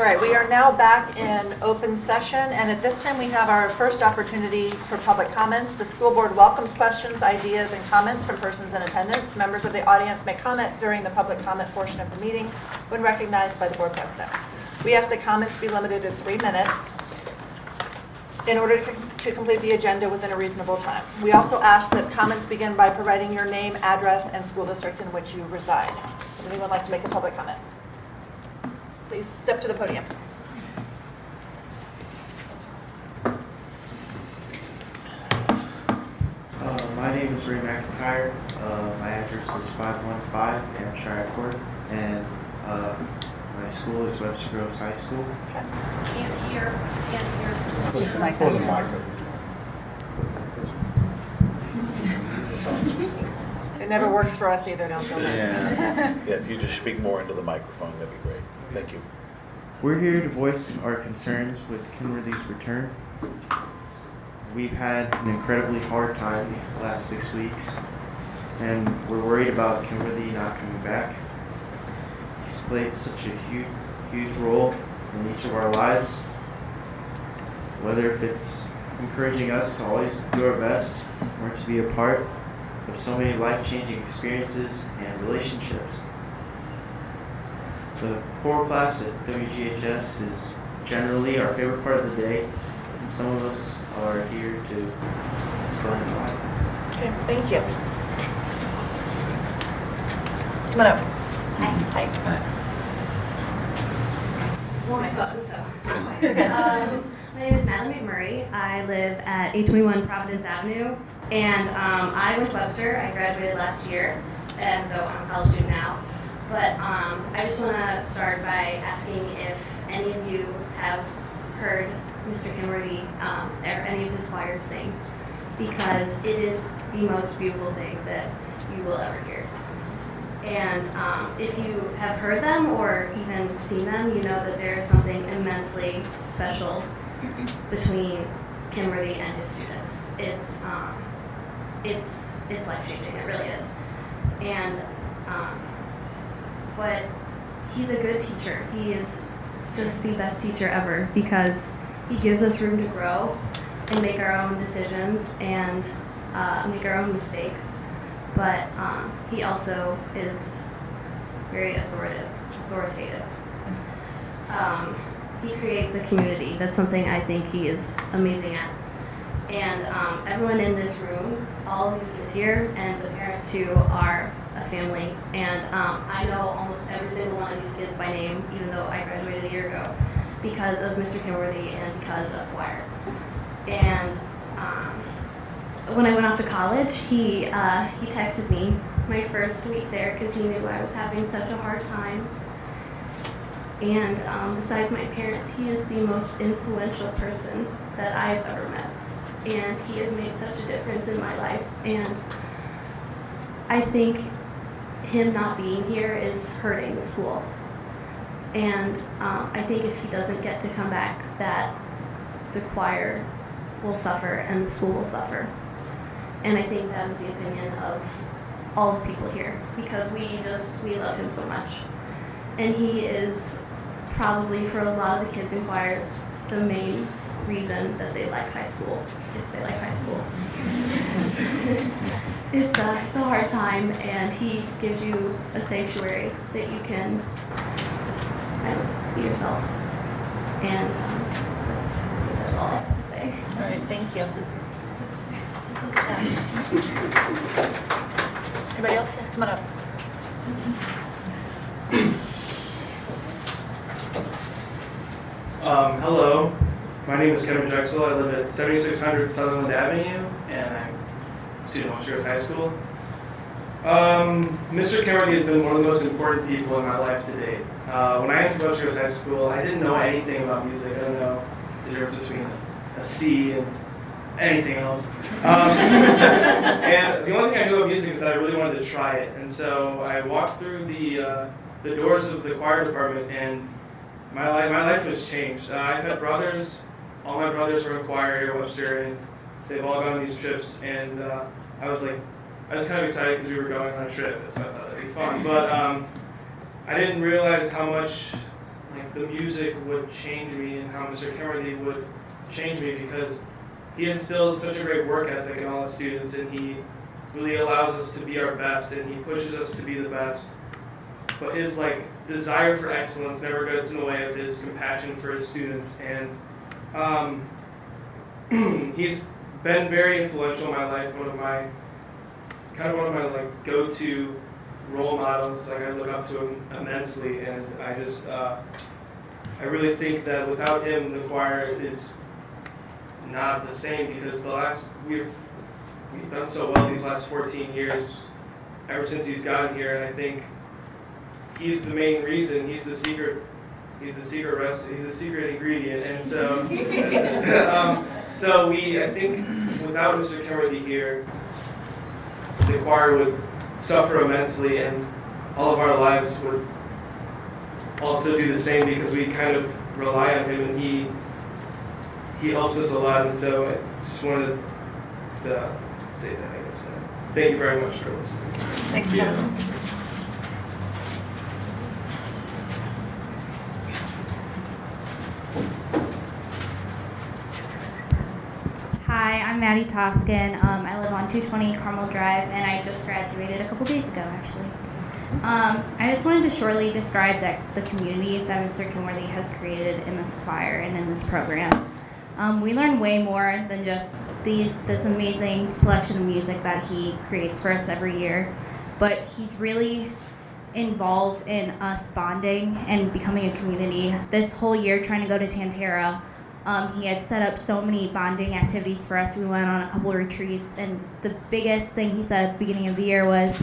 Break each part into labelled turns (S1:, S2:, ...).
S1: right, we are now back in open session, and at this time we have our first opportunity for public comments. The school board welcomes questions, ideas, and comments from persons in attendance. Members of the audience may comment during the public comment portion of the meeting when recognized by the board president. We ask that comments be limited to 3 minutes in order to complete the agenda within a reasonable time. We also ask that comments begin by providing your name, address, and school district in which you reside. Would anyone like to make a public comment? Please step to the podium.
S2: My name is Ray McIntyre. My address is 515 Hampshire Court, and my school is Webster Groves High School.
S1: Okay.
S3: Can't hear.
S4: Pull the mic.
S1: It never works for us either, don't feel bad.
S4: Yeah, if you just speak more into the microphone, that'd be great. Thank you.
S2: We're here to voice our concerns with Kimberly's return. We've had an incredibly hard time these last 6 weeks, and we're worried about Kimberly not coming back. He's played such a huge role in each of our lives, whether if it's encouraging us to always do our best or to be a part of so many life-changing experiences and relationships. The core class at WGHS is generally our favorite part of the day, and some of us are here to explain why.
S1: Okay, thank you. Come on up. Hi.
S3: This is on my phone, so. My name is Madeline McMurray. I live at 821 Providence Avenue, and I went to Webster. I graduated last year, and so I'm a college student now. But I just want to start by asking if any of you have heard Mr. Kenworthy or any of his choirs sing, because it is the most beautiful thing that you will ever hear. And if you have heard them or even seen them, you know that there is something immensely special between Kenworthy and his students. It's life-changing, it really is. And but he's a good teacher. He is just the best teacher ever, because he gives us room to grow and make our own decisions and make our own mistakes. But he also is very authoritative. He creates a community. That's something I think he is amazing at. And everyone in this room, all of these kids here, and the parents too, are a family. And I know almost every single one of these kids by name, even though I graduated a year ago, because of Mr. Kenworthy and because of choir. And when I went off to college, he texted me my first week there because he knew I was having such a hard time. And besides my parents, he is the most influential person that I've ever met. And he has made such a difference in my life. And I think him not being here is hurting the school. And I think if he doesn't get to come back, that the choir will suffer and the school will suffer. And I think that is the opinion of all the people here, because we love him so much. And he is probably, for a lot of the kids in choir, the main reason that they like high school, if they like high school. It's a hard time, and he gives you a sanctuary that you can be yourself. And that's all I have to say.
S1: All right, thank you. Anybody else? Yeah, come on up.
S5: Hello, my name is Kevin Drexel. I live at 7600 Sutherland Avenue, and I'm a student at Webster Groves High School. Mr. Kenworthy has been one of the most important people in my life to date. When I entered Webster Groves High School, I didn't know anything about music. I didn't know the difference between a C and anything else. And the only thing I knew about music is that I really wanted to try it. And so I walked through the doors of the choir department, and my life was changed. I've had brothers. All my brothers are in choir here at Webster, and they've all gone on these trips. And I was kind of excited because we were going on a trip, so I thought that'd be fun. But I didn't realize how much the music would change me and how Mr. Kimmerly would change me, because he instills such a great work ethic in all his students, and he really allows us to be our best, and he pushes us to be the best. But his desire for excellence never gets in the way of his compassion for his students, and he's been very influential in my life. One of my go-to role models. I look up to him immensely, and I really think that without him, the choir is not the same, because we've done so well these last 14 years, ever since he's gotten here, and I think he's the main reason. He's the secret ingredient, and so I think without Mr. Kimmerly here, the choir would suffer immensely, and all of our lives would also do the same, because we kind of rely on him, and he helps us a lot. And so I just wanted to say that, I guess. Thank you very much for listening.
S1: Thanks, Kevin.
S6: Hi, I'm Maddie Toscan. I live on 220 Carmel Drive, and I just graduated a couple days ago, actually. I just wanted to shortly describe the community that Mr. Kimmerly has created in this choir and in this program. We learn way more than just this amazing selection of music that he creates for us every year, but he's really involved in us bonding and becoming a community. This whole year trying to go to Tantera, he had set up so many bonding activities for us. We went on a couple of retreats, and the biggest thing he said at the beginning of the year was,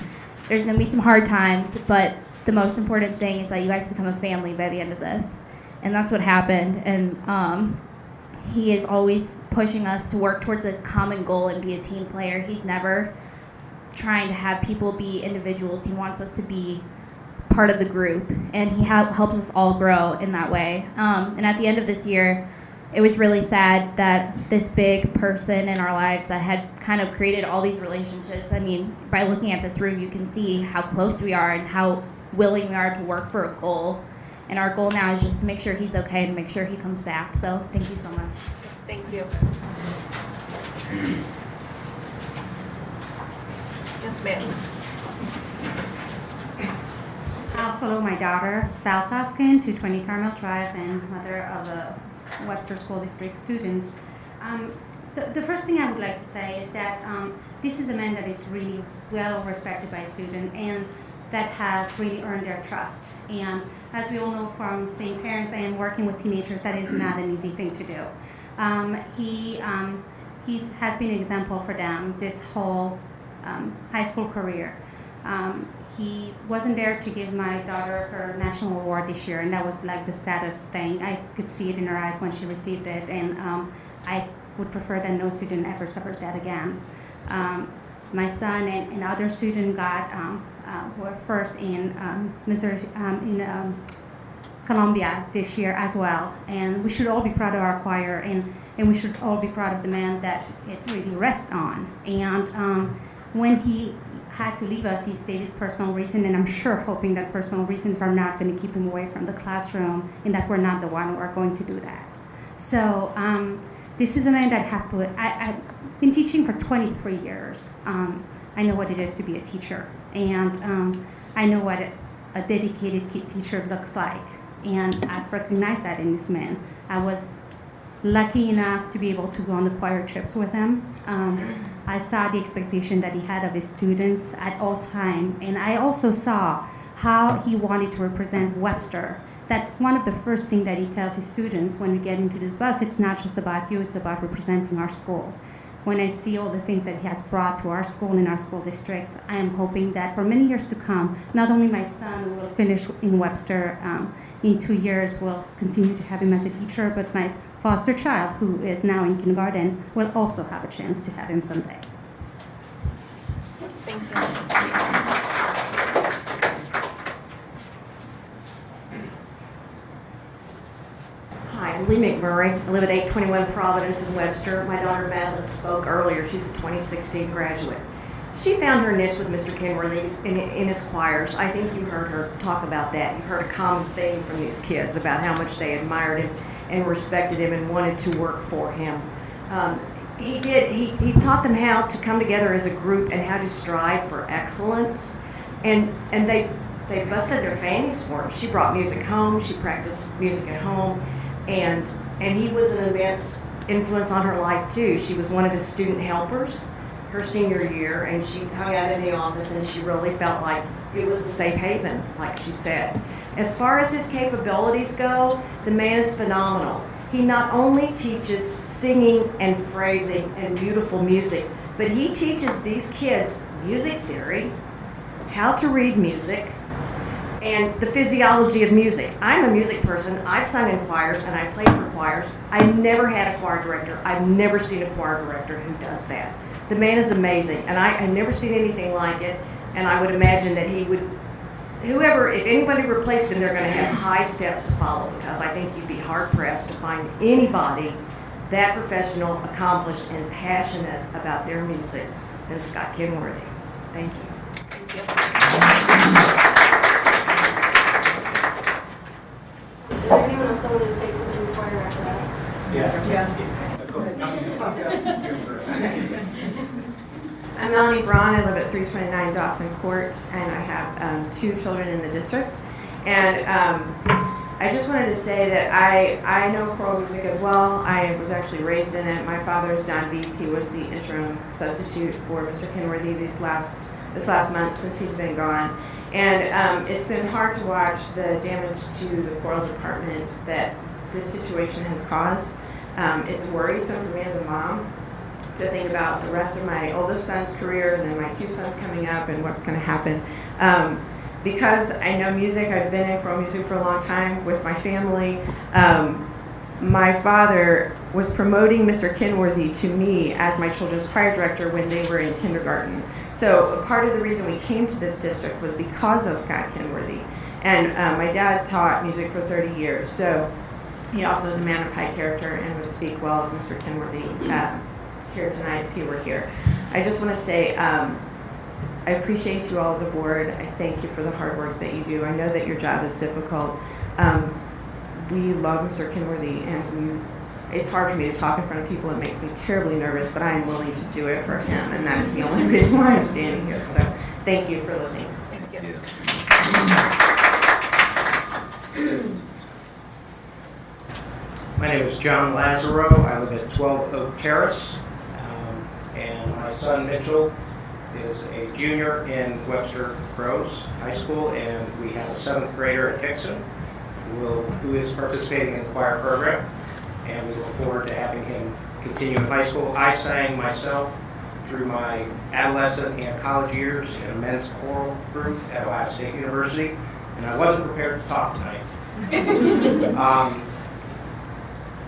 S6: there's going to be some hard times, but the most important thing is that you guys become a family by the end of this. And that's what happened. And he is always pushing us to work towards a common goal and be a team player. He's never trying to have people be individuals. He wants us to be part of the group, and he helps us all grow in that way. And at the end of this year, it was really sad that this big person in our lives that had kind of created all these relationships, I mean, by looking at this room, you can see how close we are and how willing we are to work for a goal. And our goal now is just to make sure he's okay and make sure he comes back. So thank you so much.
S1: Thank you. Yes, ma'am.
S7: I'll follow my daughter, Val Toscan, 220 Carmel Drive, and mother of a Webster School District student. The first thing I would like to say is that this is a man that is really well respected by students and that has really earned their trust. And as we all know from being parents and working with teenagers, that is not an easy thing to do. He has been an example for them this whole high school career. He wasn't there to give my daughter her national award this year, and that was like the saddest thing. I could see it in her eyes when she received it, and I would prefer that no student ever suffers that again. My son and other student were first in Missouri, in Columbia this year as well, and we should all be proud of our choir, and we should all be proud of the man that it really rests on. And when he had to leave us, he stated personal reason, and I'm sure hoping that personal reasons are not going to keep him away from the classroom, and that we're not the one who are going to do that. So this is a man that I've been teaching for 23 years. I know what it is to be a teacher, and I know what a dedicated teacher looks like, and I've recognized that in this man. I was lucky enough to be able to go on the choir trips with him. I saw the expectation that he had of his students at all time, and I also saw how he wanted to represent Webster. That's one of the first things that he tells his students when we get into this bus. It's not just about you, it's about representing our school. When I see all the things that he has brought to our school and our school district, I am hoping that for many years to come, not only my son will finish in Webster in 2 years, will continue to have him as a teacher, but my foster child, who is now in kindergarten, will also have a chance to have him someday.
S1: Thank you.
S8: Hi, I'm Lee McMurray. I live at 821 Providence in Webster. My daughter Madeline spoke earlier. She's a 2016 graduate. she found her niche with Mr. Kenworthy in his choirs. I think you heard her talk about that. You heard a common theme from these kids about how much they admired him and respected him and wanted to work for him. He taught them how to come together as a group and how to strive for excellence. And they busted their fannies for him. She brought music home. She practiced music at home. And he was an immense influence on her life, too. She was one of his student helpers her senior year, and she hung out in the office, and she really felt like it was a safe haven, like she said. As far as his capabilities go, the man is phenomenal. He not only teaches singing and phrasing and beautiful music, but he teaches these kids music theory, how to read music, and the physiology of music. I'm a music person. I've sung in choirs and I played for choirs. I never had a choir director. I've never seen a choir director who does that. The man is amazing, and I've never seen anything like it, and I would imagine that he would, if anybody replaced him, they're going to have high steps to follow, because I think you'd be hard-pressed to find anybody that professional, accomplished, and passionate about their music than Scott Kenworthy. Thank you.
S3: Is there anyone else that wanted to say something before I wrap it up?
S9: I'm Melanie Braun. I live at 329 Dawson Court, and I have 2 children in the district. And I just wanted to say that I know choral music as well. I was actually raised in it. My father is Don Beeth. He was the interim substitute for Mr. Kenworthy this last month since he's been gone. And it's been hard to watch the damage to the choral department that this situation has caused. It's worrisome for me as a mom to think about the rest of my oldest son's career and then my 2 sons coming up and what's going to happen. Because I know music, I've been in choral music for a long time with my family. My father was promoting Mr. Kenworthy to me as my children's choir director when they were in kindergarten. So part of the reason we came to this district was because of Scott Kenworthy. And my dad taught music for 30 years, so he also is a man of high character and would speak well of Mr. Kenworthy here tonight if he were here. I just want to say I appreciate you all as a board. I thank you for the hard work that you do. I know that your job is difficult. We love Mr. Kenworthy, and it's hard for me to talk in front of people. It makes me terribly nervous, but I am willing to do it for him, and that is the only reason why I'm standing here. So thank you for listening.
S1: Thank you.
S10: My name is John Lazaro. I live at 12 Oak Terrace, and my son Mitchell is a junior in Webster Groves High School, and we have a 7th grader at Hickson who is participating in the choir program, and we look forward to having him continue in high school. I sang myself through my adolescent and college years in a men's choral group at Ohio State University, and I wasn't prepared to talk tonight.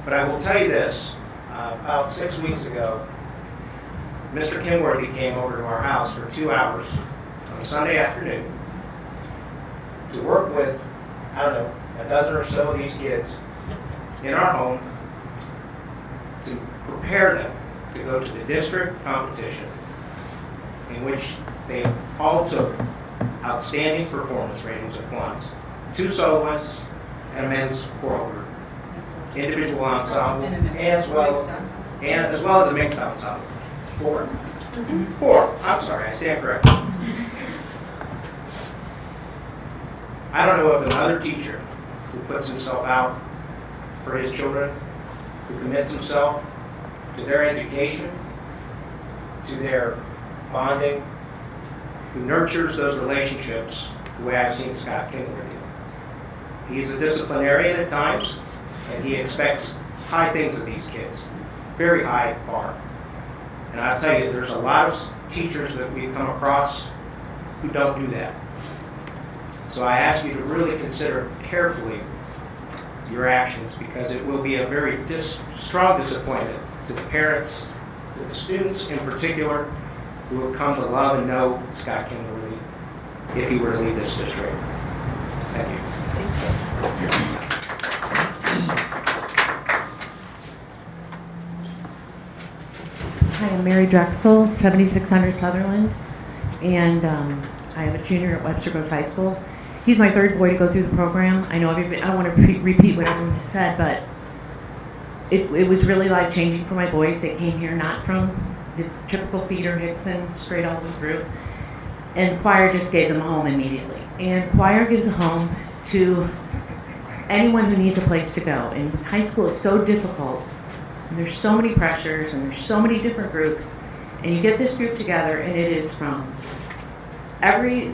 S10: But I will tell you this, about 6 weeks ago, Mr. Kenworthy came over to our house for 2 hours on a Sunday afternoon to work with, I don't know, a dozen or so of these kids in our home to prepare them to go to the district competition, in which they all took outstanding performance ratings at once. 2 soloists and a men's choral group, individual ensemble, as well as a mixed ensemble. 4. 4. I'm sorry, I stand corrected. I don't know of another teacher who puts himself out for his children, who commits himself to their education, to their bonding, who nurtures those relationships the way I've seen Scott Kenworthy. He's a disciplinarian at times, and he expects high things of these kids, very high bar. And I'll tell you, there's a lot of teachers that we've come across who don't do that. So I ask you to really consider carefully your actions, because it will be a very strong disappointment to the parents, to the students in particular, who have come to love and know Scott Kenworthy if he were to leave this district. Thank you.
S11: Hi, I'm Mary Drexel, 7600 Sutherland. and I have a junior at Webster Groves High School. He's my third boy to go through the program. I know everybody, I don't want to repeat what everyone has said, but it was really life-changing for my boys. They came here not from the typical feeder, Hickson, straight all the way through. And choir just gave them a home immediately. And choir gives a home to anyone who needs a place to go. And high school is so difficult, and there's so many pressures, and there's so many different groups. And you get this group together, and it is from every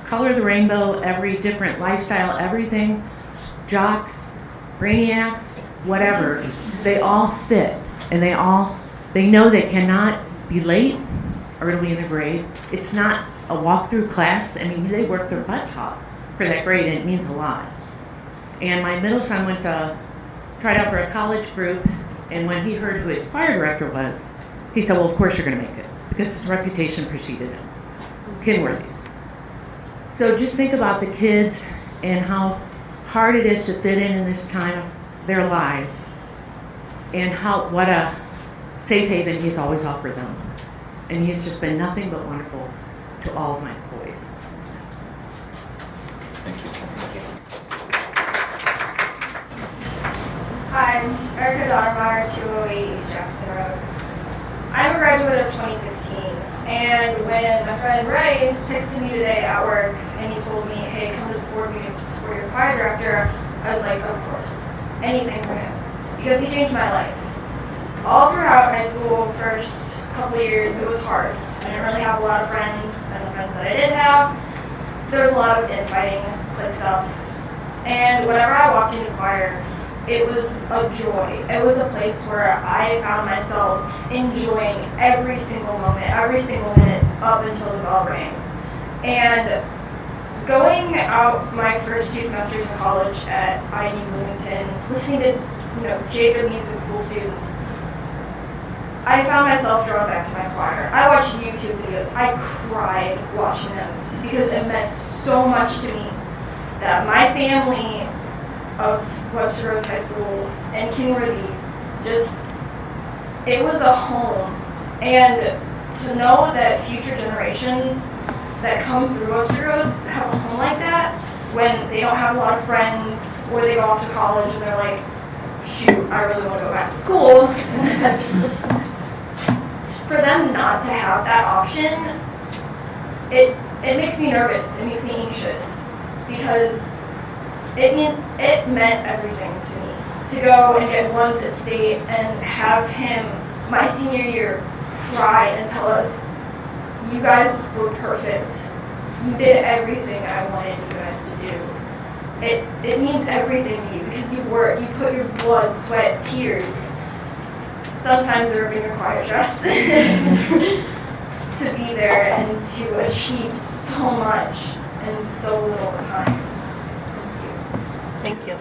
S11: color of the rainbow, every different lifestyle, everything, jocks, brainiacs, whatever, they all fit. And they know they cannot be late or it'll be in their grade. It's not a walk-through class. I mean, they work their butts off for that grade, and it means a lot. And my middle son tried out for a college group, and when he heard who his choir director was, he said, well, of course you're going to make it, because his reputation preceded him. Kinworthy's. So just think about the kids and how hard it is to fit in this time of their lives, and what a safe haven he's always offered them. And he's just been nothing but wonderful to all of my boys.
S4: Thank you.
S12: Hi, I'm Erica Donnermeyer, 208 East Jackson Road. I'm a graduate of 2016, and when my friend Ray texted me today at work and he told me, hey, come to this board meeting for your choir director, I was like, of course, anything for him, because he changed my life. All throughout high school, first couple of years, it was hard. I didn't really have a lot of friends, and the friends that I did have, there was a lot of infighting, clique stuff, and whenever I walked into choir, it was a joy. It was a place where I found myself enjoying every single moment, every single minute up until the bell rang. And going out my first 2 semesters of college at IU Bloomington, listening to Jacob Music School students, I found myself drawn back to my choir. I watched YouTube videos. I cried watching them because it meant so much to me that my family of Webster Groves High School and Kinworthy, it was a home. And to know that future generations that come through Webster Groves have a home like that, when they don't have a lot of friends, or they go off to college and they're like, shoot, I really want to go back to school. For them not to have that option, it makes me nervous, it makes me anxious, because it meant everything to me to go and get ones at state and have him, my senior year, cry and tell us, you guys were perfect. You did everything I wanted you guys to do. It means everything to you because you work, you put your blood, sweat, tears, sometimes ripping your choir dress to be there and to achieve so much in so little time.
S1: Thank you.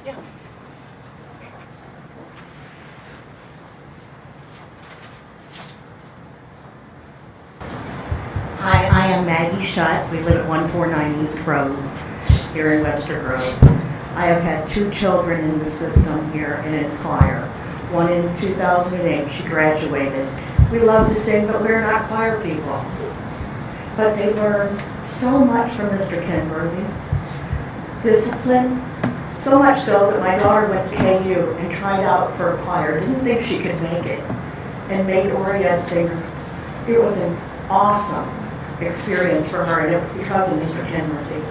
S1: Yeah.
S13: Hi, I am Maggie Shutt. We live at 149 East Rose here in Webster Groves. I have had 2 children in the system here and in choir. One in 2008, she graduated. We love to sing, but we're not choir people. But they learned so much from Mr. Kenworthy. Discipline, so much so that my daughter went to KU and tried out for a choir. Didn't think she could make it, and made Oriad singers. It was an awesome experience for her, and it was because of Mr. Kenworthy.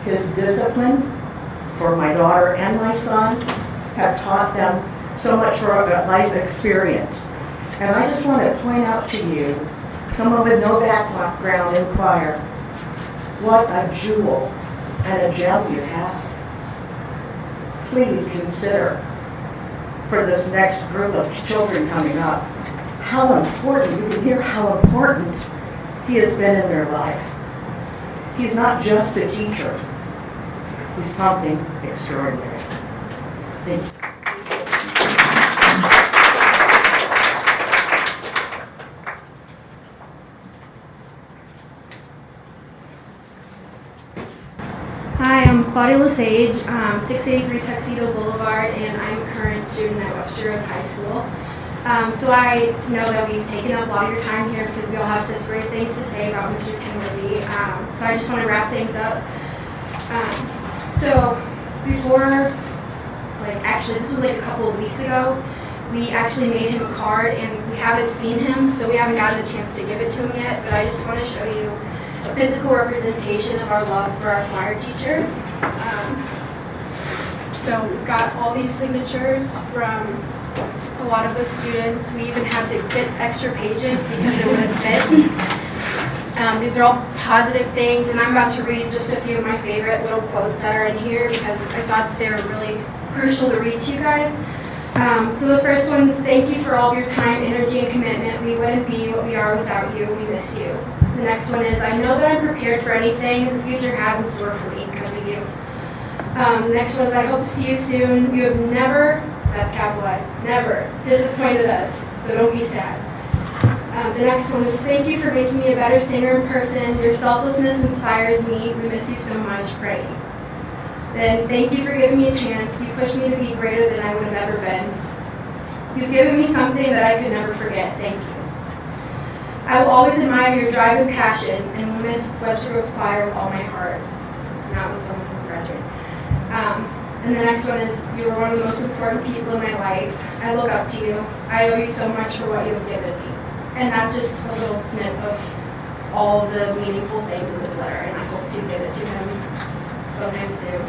S13: His discipline for my daughter and my son have taught them so much for a life experience. And I just want to point out to you, someone with no background in choir, what a jewel and a gem you have. Please consider, for this next group of children coming up, how important, you can hear how important he has been in their life. He's not just a teacher. He's something extraordinary. Thank you.
S14: Hi, I'm Claudia Lesage, 683 Tuxedo Boulevard, and I'm a current student at Webster Groves High School. So I know that we've taken up a lot of your time here because we all have such great things to say about Mr. Kenworthy. So I just want to wrap things up. So before, actually this was like a couple of weeks ago, we actually made him a card and we haven't seen him, so we haven't gotten a chance to give it to him yet, but I just want to show you a physical representation of our love for our choir teacher. So we've got all these signatures from a lot of the students. We even had to get extra pages because it wouldn't fit. These are all positive things, and I'm about to read just a few of my favorite little quotes that are in here because I thought they were really crucial to read to you guys. So the first one is, thank you for all of your time, energy, and commitment. We wouldn't be what we are without you. We miss you. The next one is, I know that I'm prepared for anything the future has in store for me because of you. The next one is, I hope to see you soon. You have never, that's capitalized, never disappointed us, so don't be sad. The next one is, thank you for making me a better singer in person. Your selflessness inspires me. We miss you so much. Praying. Then, thank you for giving me a chance. You pushed me to be greater than I would have ever been. You've given me something that I could never forget. Thank you. I will always admire your drive and passion and will miss Webster Groves Choir with all my heart. And that was someone who was graduating. And the next one is, you were one of the most important people in my life. I look up to you. I owe you so much for what you have given me. And that's just a little snip of all of the meaningful things in this letter, and I hope to give it to him sometime soon.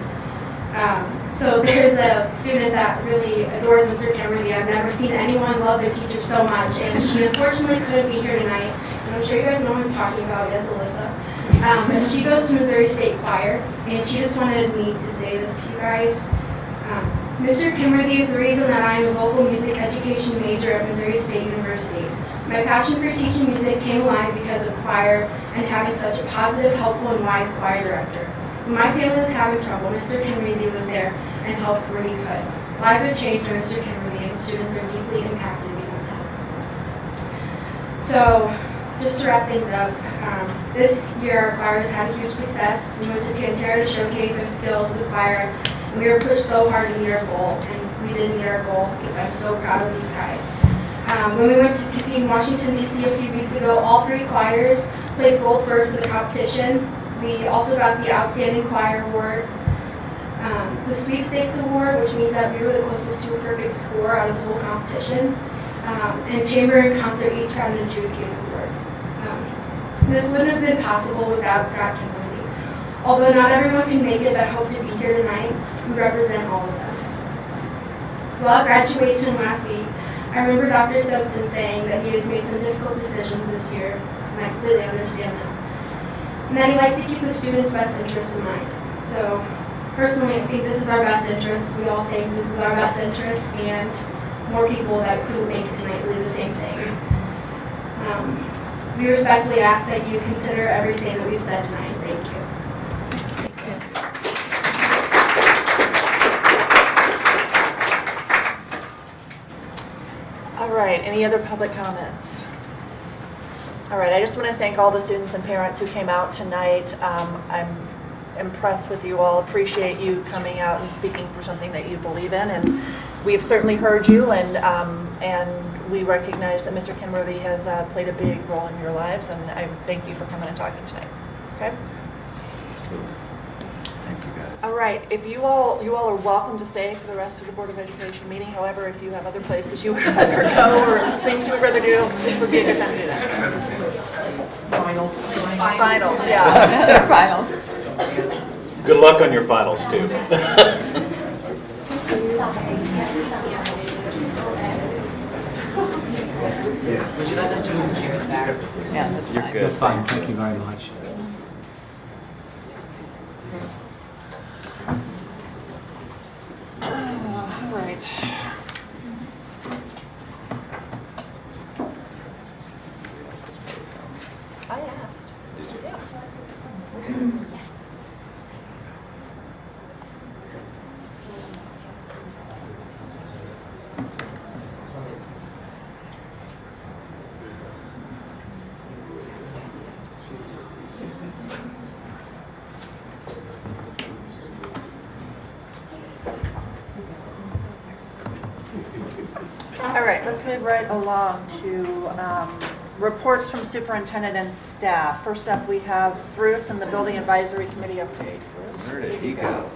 S14: So there's a student that really adores Mr. Kenworthy. I've never seen anyone love their teacher so much, and she unfortunately couldn't be here tonight. And I'm sure you guys know what I'm talking about. Yes, Alyssa. And she goes to Missouri State Choir, and she just wanted me to say this to you guys. Mr. Kenworthy is the reason that I am a vocal music education major at Missouri State University. My passion for teaching music came alive because of choir and having such a positive, helpful, and wise choir director. When my family was having trouble, Mr. Kenworthy was there and helped where he could. Lives are changed by Mr. Kenworthy, and students are deeply impacted because of him. So, just to wrap things up, this year our choir has had a huge success. We went to Tantera to showcase our skills as a choir, and we were pushed so hard to meet our goal, and we did meet our goal because I'm so proud of these guys. When we went to PP in Washington, D.C. a few weeks ago, all three choirs placed gold first in the competition. We also got the Outstanding Choir Award, the Sweepstakes Award, which means that we were the closest to a perfect score out of the whole competition, and Chamber and Concert each got an adjudicated award. This wouldn't have been possible without Scott Kenworthy. Although not everyone can make it that hope to be here tonight, we represent all of them. While at graduation last week, I remember Dr. Simpson saying that he has made some difficult decisions this year, and I completely understand them. And that he likes to keep the students' best interests in mind. So, personally, I think this is our best interest. We all think this is our best interest, and more people that couldn't make it tonight believe the same thing. We respectfully ask that you consider everything that we've said tonight. Thank you.
S1: All right, any other public comments? All right, I just want to thank all the students and parents who came out tonight. I'm impressed with you all, appreciate you coming out and speaking for something that you believe in, and we've certainly heard you, and we recognize that Mr. Kenworthy has played a big role in your lives, and I thank you for coming and talking tonight. Okay?
S4: Absolutely. Thank you, guys.
S1: All right, if you all are welcome to stay for the rest of the Board of Education meeting. However, if you have other places you would rather go or things you would rather do, this would be a good time to do that. Finals, yeah. Finals.
S4: Good luck on your finals, too.
S15: Yes. Would you like us to move the chairs back? Yeah, that's fine.
S4: You're good.
S15: That's fine. Thank you very much.
S1: All right. I asked. Yeah. Yes. right, let's move right along to reports from superintendent and staff. First up, we have Bruce and the Building Advisory Committee update. Bruce,
S4: Where did he go?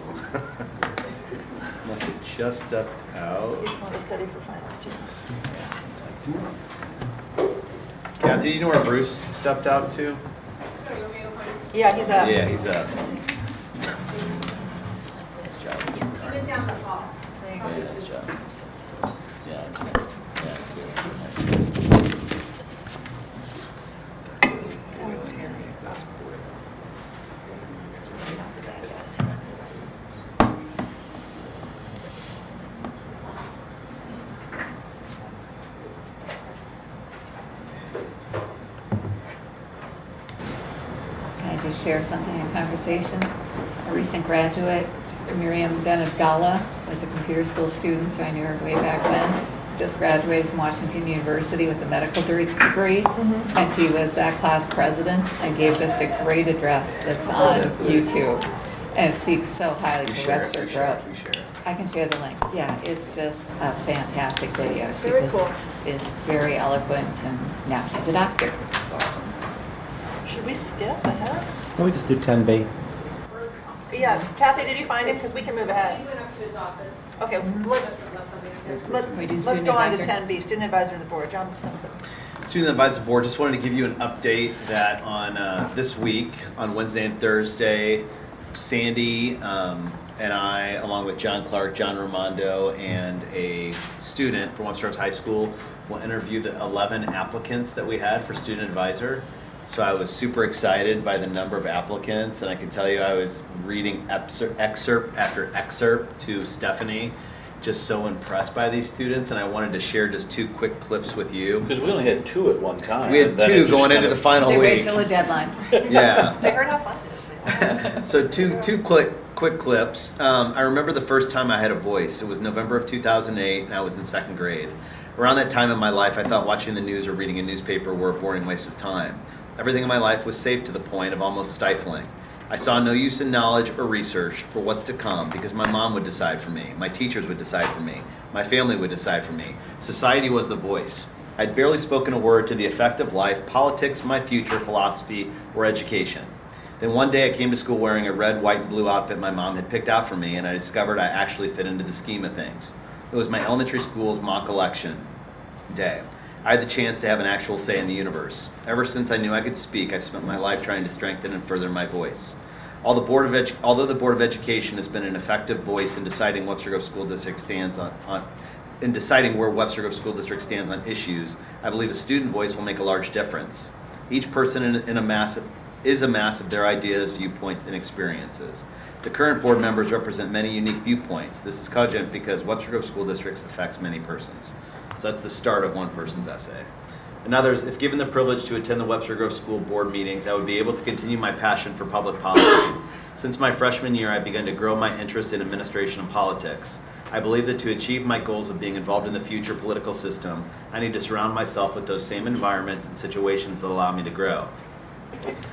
S4: Must have just stepped out.
S1: He's going to study for finals too.
S4: Kathy, do you know where Bruce stepped out to?
S1: Yeah, he's up.
S4: Yeah, he's up.
S1: Nice job. He went down the hall. Thanks.
S4: Nice job. Yeah.
S16: Can I just share something in conversation? A recent graduate, Miriam Benedgala, was a computer school student, so I knew her way back when. Just graduated from Washington University with a medical degree, and she was that class president and gave just a great address that's on YouTube. And it speaks so highly of Webster Groves. I can share the link. Yeah, it's just a fantastic video. She
S1: Very
S16: just
S1: cool.
S16: is very eloquent, and now she's a doctor.
S4: That's awesome.
S1: Should we skip ahead?
S17: Why don't we just do 10B?
S1: Yeah, Kathy, did you find him? Because we can move ahead.
S12: He went up to his office.
S1: Okay, let's
S16: We do
S1: let's
S16: student
S1: go on to
S16: advisor?
S1: 10B, student advisor to the board, John Simpson.
S4: Student Advisory Board, just wanted to give you an update that on this week, on Wednesday and Thursday, Sandy and I, along with John Clark, John Ramondo, and a student from Webster Groves High School, will interview the 11 applicants that we had for student advisor. So I was super excited by the number of applicants, and I can tell you I was reading excerpt after excerpt to Stephanie, just so impressed by these students, and I wanted to share just 2 quick clips with you. Because we only had 2 at one time. We
S16: and
S4: had
S16: then it
S4: 2
S16: just
S4: going
S16: kind
S4: into
S16: of-
S4: the final
S16: They
S4: week.
S16: wait till the deadline.
S4: Yeah.
S1: They heard how fun it is.
S4: So two quick clips. I remember the first time I had a voice. It was November of 2008, and I was in 2nd grade. Around that time in my life, I thought watching the news or reading a newspaper were a boring waste of time. Everything in my life was safe to the point of almost stifling. I saw no use in knowledge or research for what's to come because my mom would decide for me, my teachers would decide for me, my family would decide for me. Society was the voice. I'd barely spoken a word to the effect of life, politics, my future, philosophy, or education. Then one day I came to school wearing a red, white, and blue outfit my mom had picked out for me, and I discovered I actually fit into the scheme of things. It was my elementary school's mock election day. I had the chance to have an actual say in the universe. Ever since I knew I could speak, I've spent my life trying to strengthen and further my voice. Although the Board of Education has been an effective voice in deciding Webster Groves School District stands in deciding where Webster Groves School District stands on issues, I believe a student voice will make a large difference. Each person is a mass of their ideas, viewpoints, and experiences. The current board members represent many unique viewpoints. This is cogent because Webster Groves School District affects many persons. So that's the start of one person's essay. And others, if given the privilege to attend the Webster Groves School Board meetings, I would be able to continue my passion for public policy. Since my freshman year, I've begun to grow my interest in administration and politics. I believe that to achieve my goals of being involved in the future political system, I need to surround myself with those same environments and situations that allow me to grow.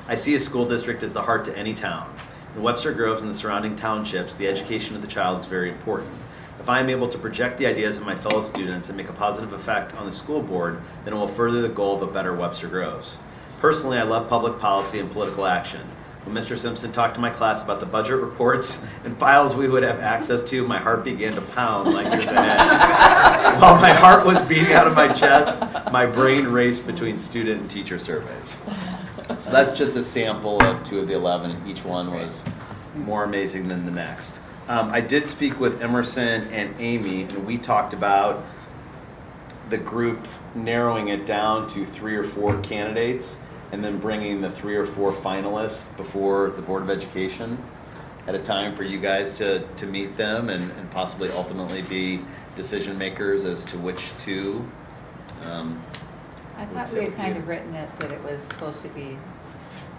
S4: I see a school district as the heart to any town. In Webster Groves and the surrounding townships, the education of the child is very important. If I am able to project the ideas of my fellow students and make a positive effect on the school board, then it will further the goal of a better Webster Groves. Personally, I love public policy and political action. When Mr. Simpson talked to my class about the budget reports and files we would have access to, my heart began to pound like years ahead. While my heart was beating out of my chest, my brain raced between student and teacher surveys. So that's just a sample of 2 of the 11, and each one was more amazing than the next. I did speak with Emerson and Amy, and we talked about the group narrowing it down to 3 or 4 candidates and then bringing the 3 or 4 finalists before the Board of Education at a time for you guys to meet them and possibly ultimately be decision makers as to which 2.
S16: I thought we had kind of written it that it was supposed to be.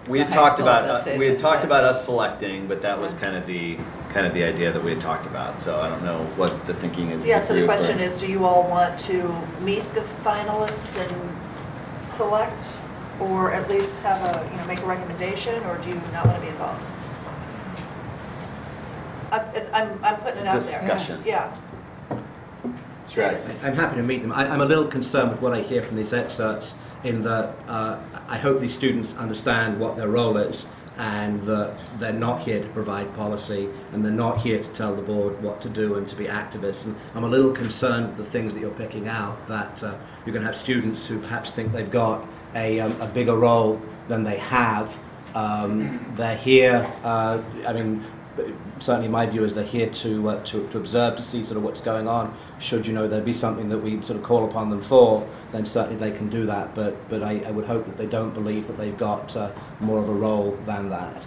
S4: We had talked about us selecting, but that was kind of the idea that we had talked about. So I don't know what the thinking is.
S1: Yeah, so the question is, do you all want to meet the finalists and select, or at least have a, make a recommendation, or do you not want to be involved? I'm putting it out there.
S4: Discussion.
S1: Yeah.
S4: Strats.
S17: I'm happy to meet them. I'm a little concerned with what I hear from these excerpts in that I hope these students understand what their role is and that they're not here to provide policy and they're not here to tell the board what to do and to be activists. And I'm a little concerned with the things that you're picking out, that you're going to have students who perhaps think they've got a bigger role than they have. They're here, I mean, certainly my view is they're here to observe, to see sort of what's going on. Should there be something that we sort of call upon them for, then certainly they can do that. But I would hope that they don't believe that they've got more of a role than that.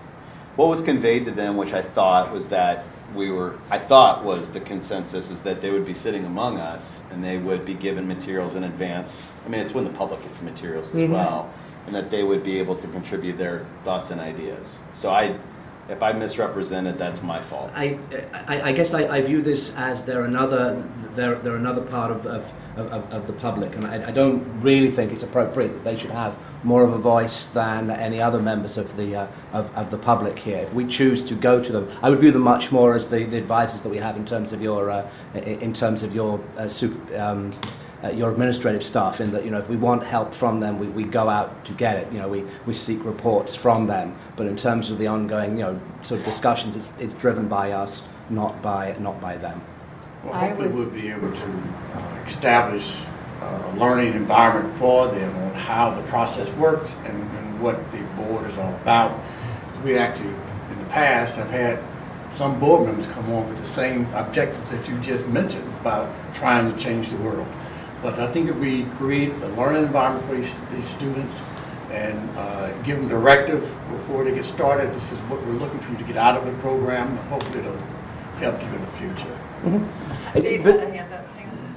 S4: What was conveyed to them, which I thought was that was the consensus, is that they would be sitting among us and they would be given materials in advance. I mean, it's when the public gets materials as well, and that they would be able to contribute their thoughts and ideas. So if I misrepresented, that's my fault.
S17: I guess I view this as they're another part of the public, and I don't really think it's appropriate that they should have more of a voice than any other members of the public here. If we choose to go to them, I would view them much more as the advisors that we have in terms of your administrative staff, in that if we want help from them, we go out to get it. We seek reports from them. But in terms of the ongoing sort of discussions, it's driven by us, not by them.
S18: Well, hopefully we'll be able to establish a learning environment for them on how the process works and what the board is all about. We actually, in the past, have had some board members come on with the same objectives that you just mentioned about trying to change the world. But I think if we create a learning environment for these students and give them directive before they get started, this is what we're looking for you to get out of the program, and hopefully it'll help you in the future.
S1: Steve had a hand up. Hang on.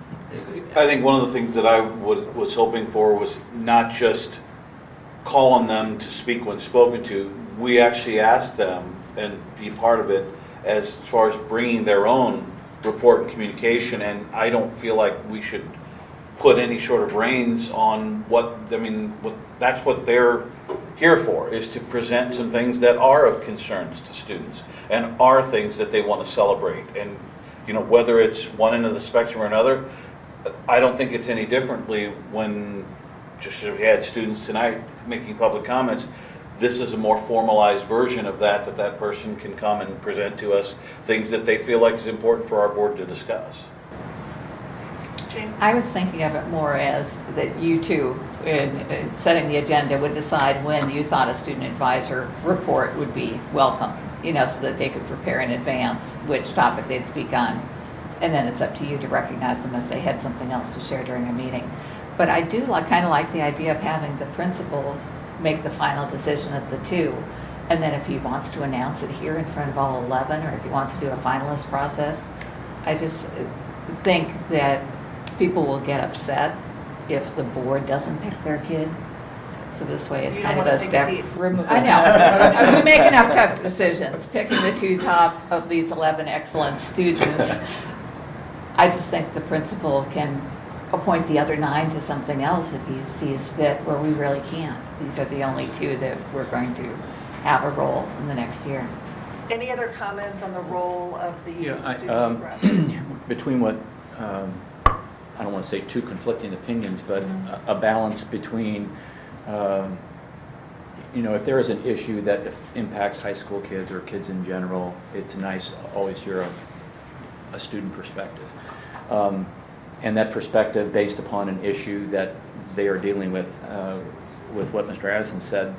S19: I think one of the things that I was hoping for was not just call on them to speak when spoken to. We actually asked them and be part of it as far as bringing their own report and communication, and I don't feel like we should put any sort of reins on that's what they're here for, is to present some things that are of concerns to students and are things that they want to celebrate. And whether it's one end of the spectrum or another, I don't think it's any differently when just we had students tonight making public comments. This is a more formalized version of that person can come and present to us things that they feel like is important for our board to discuss.
S16: I was thinking of it more as that you two, in setting the agenda, would decide when you thought a student advisor report would be welcome, so that they could prepare in advance which topic they'd speak on. And then it's up to you to recognize them if they had something else to share during a meeting. But I do kind of like the idea of having the principal make the final decision of the two. And then if he wants to announce it here in front of all 11, or if he wants to do a finalist process, I just think that people will get upset if the board doesn't pick their kid. So this way it's kind of a step removed. I know. We make enough tough decisions, picking the two top of these 11 excellent students. I just think the principal can appoint the other 9 to something else if he sees fit, where we really can't. These are the only 2 that we're going to have a role in the next year.
S1: Any other comments on the role of the student rep?
S20: Between what, I don't want to say two conflicting opinions, but a balance between, if there is an issue that impacts high school kids or kids in general, it's nice to always hear a student perspective. And that perspective based upon an issue that they are dealing with what Mr. Addison said,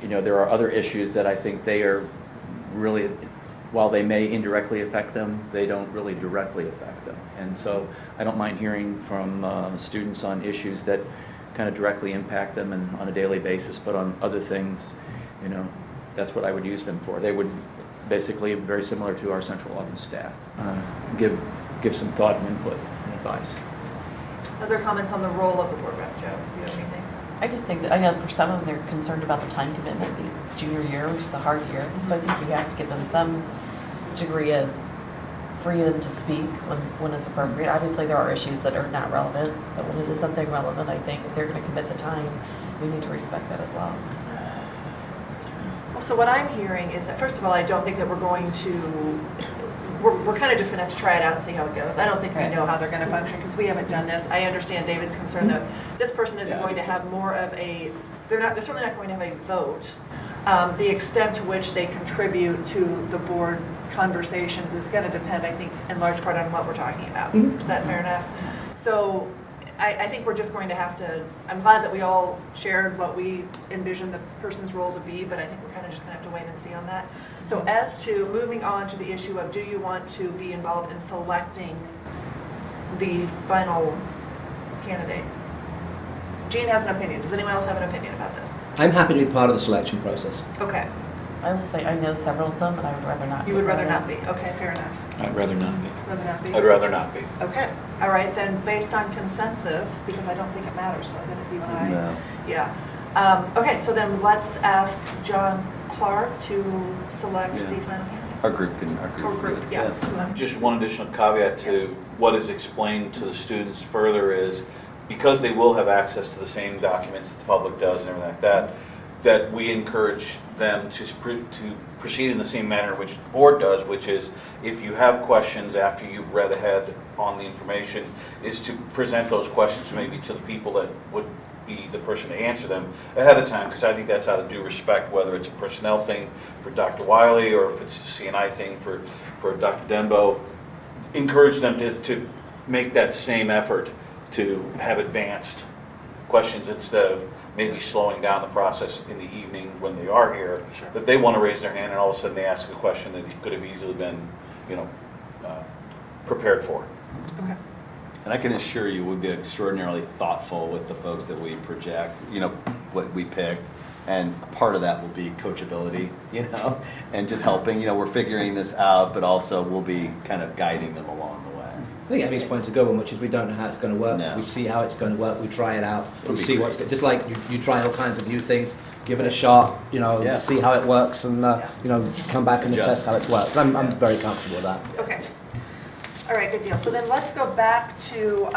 S20: there are other issues that I think they are really, while they may indirectly affect them, they don't really directly affect them. And so I don't mind hearing from students on issues that kind of directly impact them and on a daily basis, but on other things, that's what I would use them for. They would basically, very similar to our central office staff, give some thought and input and advice.
S1: Other comments on the role of the board rep, Joe? Do you have anything?
S21: I just think that, I know for some of them, they're concerned about the time commitment because it's junior year, which is a hard year. So I think you have to give them some degree of freedom to speak when it's appropriate. Obviously, there are issues that are not relevant, but when it is something relevant, I think if they're going to commit the time, we need to respect that as well.
S1: Well, so what I'm hearing is that, first of all, I don't think that we're going to we're kind of just going to have to try it out and see how it goes. I don't think we
S15: Right.
S1: know how they're going to function because we haven't done this. I understand David's concern that this person isn't
S4: Yeah,
S1: going to
S4: me too.
S1: have more of a, they're certainly not going to have a vote. The extent to which they contribute to the board conversations is going to depend, I think, in large part on what we're talking about.
S21: Mhm.
S1: Is that fair enough? So I think we're just going to have to, I'm glad that we all shared what we envisioned the person's role to be, but I think we're kind of just going to have to wait and see on that. So as to moving on to the issue of do you want to be involved in selecting the final candidate? Jean has an opinion. Does anyone else have an opinion about this?
S17: I'm happy to be part of the selection process.
S1: Okay.
S21: I would say I know several of them, and I would rather not.
S1: You would rather not be. Okay, fair enough.
S20: I'd rather not be.
S1: Rather not be?
S19: I'd rather not be.
S1: Okay. All right, then based on consensus, because I don't think it matters, does it, if you and I?
S4: No.
S1: Yeah. Okay, so then let's ask John Clark to select the final candidate.
S4: Our group can,
S1: Or group, yeah.
S19: Just one additional caveat to what is explained to the students further is, because they will have access to the same documents that the public does and everything like that, that we encourage them to proceed in the same manner in which the board does, which is if you have questions after you've read ahead on the information, is to present those questions maybe to the people that would be the person to answer them ahead of time, because I think that's out of due respect, whether it's a personnel thing for Dr. Wiley or if it's a CNI thing for Dr. Denbo. Encourage them to make that same effort to have advanced questions instead of maybe slowing down the process in the evening when they are here.
S4: Sure.
S19: That they want to raise their hand and all of a sudden they ask a question that could have easily been, prepared for.
S1: Okay.
S4: And I can assure you, we'll be extraordinarily thoughtful with the folks that we project, what we picked. And part of that will be coachability, and just helping, we're figuring this out, but also we'll be kind of guiding them along the way.
S17: I think Abby's point is a good one, which is we don't know how it's going to work.
S4: No.
S17: We see how it's going to work, we try it out,
S4: It'll
S17: we
S4: be
S17: see
S4: great.
S17: what's good. Just like you try all kinds of new things, give it a shot,
S4: Yeah.
S17: see how it works, and come back and assess
S4: Adjust.
S17: how it's worked. I'm very comfortable with that.
S1: Okay. All right, good deal. So then let's go back to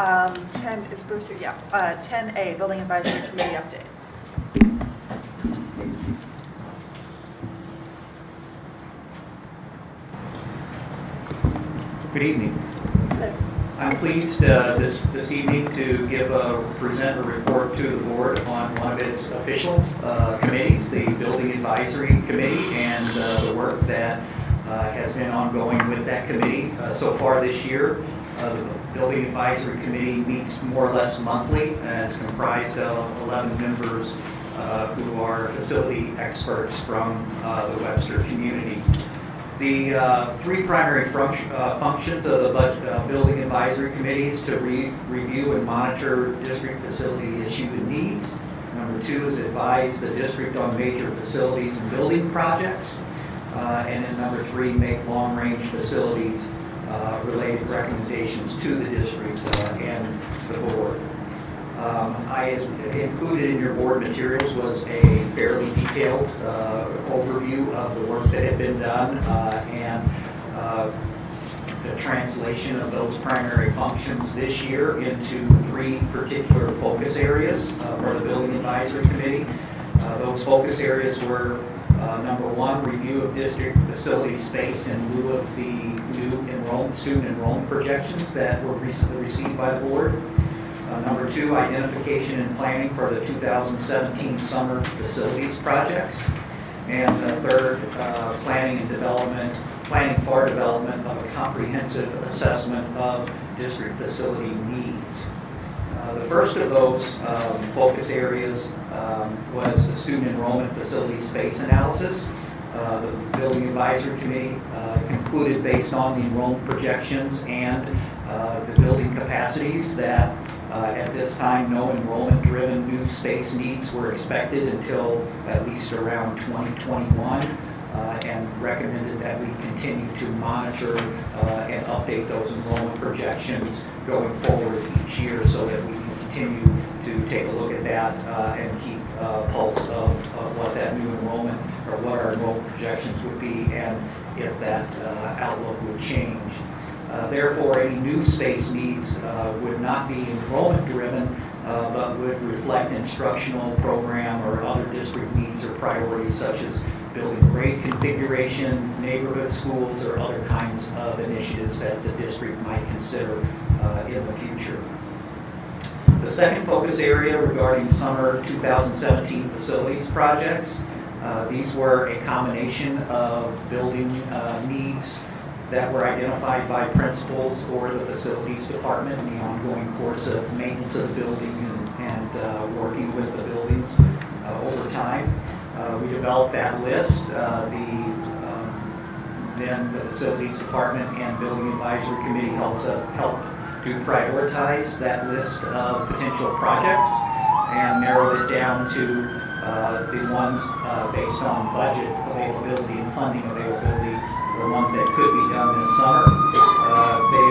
S1: 10, is Bruce here? Yeah. 10A, Building Advisory Committee update.
S10: Good evening.
S1: Good.
S10: I'm pleased this evening to present a report to the board on one of its official committees, the Building Advisory Committee, and the work that has been ongoing with that committee so far this year. The Building Advisory Committee meets more or less monthly, and it's comprised of 11 members who are facility experts from the Webster community. The three primary functions of the Building Advisory Committee is to review and monitor district facility issue and needs. Number two is advise the district on major facilities and building projects. And then number three, make long-range facilities related recommendations to the district and the board. I included in your board materials was a fairly detailed overview of the work that had been done and the translation of those primary functions this year into three particular focus areas for the Building Advisory Committee. Those focus areas were number one, review of district facility space in lieu of the new student enrollment projections that were recently received by the board. Number two, identification and planning for the 2017 summer facilities projects. And third, planning for development of a comprehensive assessment of district facility needs. The first of those focus areas was the student enrollment facility space analysis. The Building Advisory Committee concluded based on the enrollment projections and the building capacities that at this time, no enrollment-driven new space needs were expected until at least around 2021, and recommended that we continue to monitor and update those enrollment projections going forward each year so that we can continue to take a look at that and keep a pulse of what that new enrollment or what our enrollment projections would be and if that outlook would change. Therefore, any new space needs would not be enrollment-driven, but would reflect instructional program or other district needs or priorities such as
S2: building grade configuration, neighborhood schools, or other kinds of initiatives that the district might consider in the future. The second focus area regarding summer 2017 facilities projects, these were a combination of building needs that were identified by principals or the facilities department in the ongoing course of maintenance of the building and working with the buildings over time. We developed that list. Then the facilities department and building advisory committee helped to prioritize that list of potential projects and narrowed it down to the ones based on budget availability and funding availability, the ones that could be done this summer. They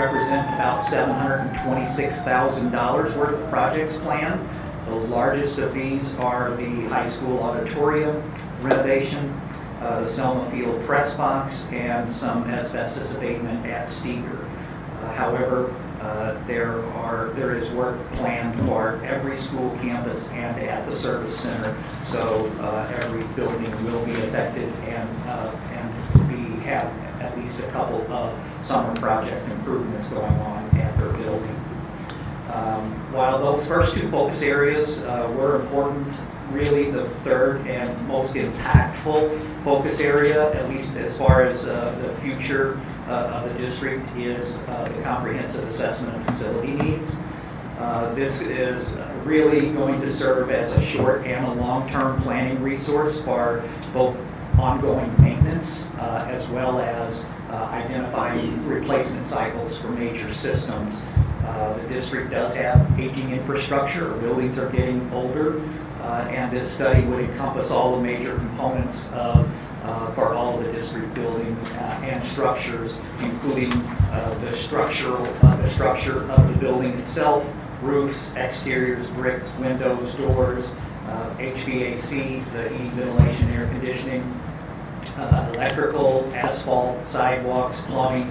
S2: represent about $726,000 worth of projects planned. The largest of these are the high school auditorium renovation, the Selma Field press box, and some asbestos abatement at Steger. However, there is work planned for every school campus and at the service center, so every building will be affected and have at least a couple of summer project improvements going on at their building. While those first two focus areas were important, really the third and most impactful focus area, at least as far as the future of the district, is the comprehensive assessment of facility needs. This is really going to serve as a short and a long-term planning resource for both ongoing maintenance as well as identifying replacement cycles for major systems. The district does have aging infrastructure. Our buildings are getting older, and this study would encompass all the major components for all of the district buildings and structures, including the structure of the building itself, roofs, exteriors, bricks, windows, doors, HVAC, the heating, ventilation, air conditioning, electrical, asphalt, sidewalks, plumbing,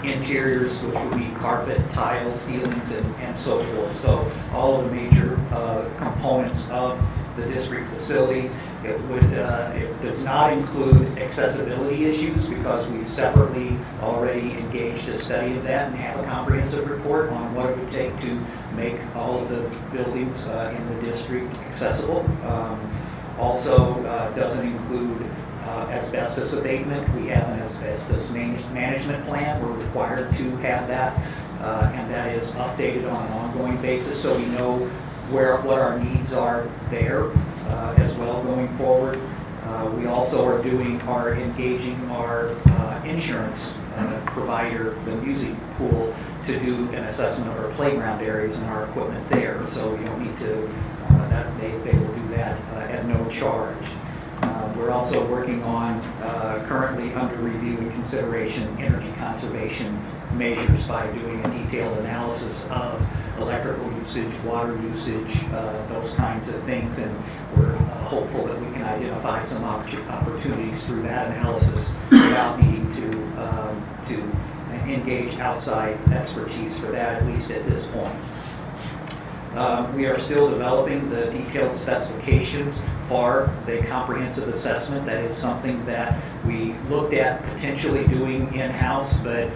S2: interiors, which would be carpet, tile, ceilings, and so forth. So all of the major components of the district facilities. It does not include accessibility issues because we've separately already engaged a study of that and have a comprehensive report on what it would take to make all of the buildings in the district accessible. Also doesn't include asbestos abatement. We have an asbestos management plan. We're required to have that, and that is updated on an ongoing basis so we know what our needs are there as well going forward. We also are engaging our insurance provider, the music pool, to do an assessment of our playground areas and our equipment there. So you don't need to, they will do that at no charge. We're also working on, currently under review and consideration, energy conservation measures by doing a detailed analysis of electrical usage, water usage, those kinds of things, and we're hopeful that we can identify some opportunities through that analysis without needing to engage outside expertise for that, at least at this point. We are still developing the detailed specifications for the comprehensive assessment. That is something that we looked at potentially doing in-house, but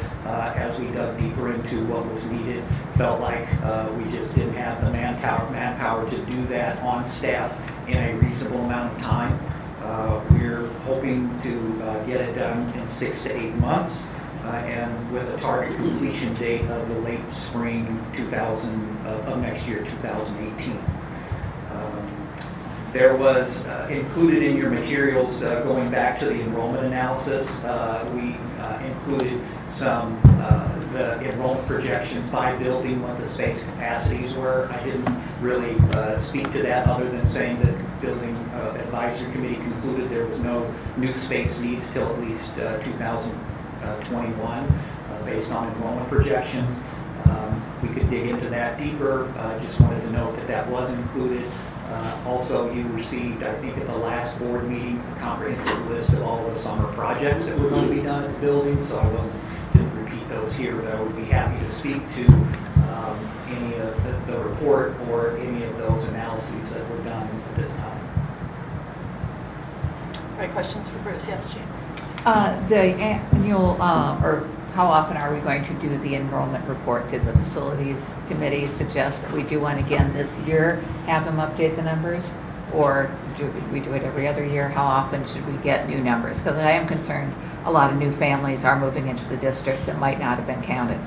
S2: as we dug deeper into what was needed, felt like we just didn't have the manpower to do that on staff in a reasonable amount of time. We're hoping to get it done in 6 to 8 months. And with a target completion date of the late spring of next year, 2018. There was included in your materials, going back to the enrollment analysis, we included some the enrollment projections by building, what the space capacities were. I didn't really speak to that other than saying that the building advisory committee concluded there was no new space needs till at least 2021 based on enrollment projections. We could dig into that deeper. Just wanted to note that that was included. Also, you received, I think at the last board meeting, a comprehensive list of all of the summer projects that were going to be done at the building, so I didn't repeat those here, but I would be happy to speak to any of the report or any of those analyses that were done at this time.
S1: All right, questions for Bruce? Yes, Jean.
S16: The annual, or how often are we going to do the enrollment report? Did the facilities committee suggest that we do one again this year, have them update the numbers? Or do we do it every other year? How often should we get new numbers? Because I am concerned a lot of new families are moving into the district that might not have been counted.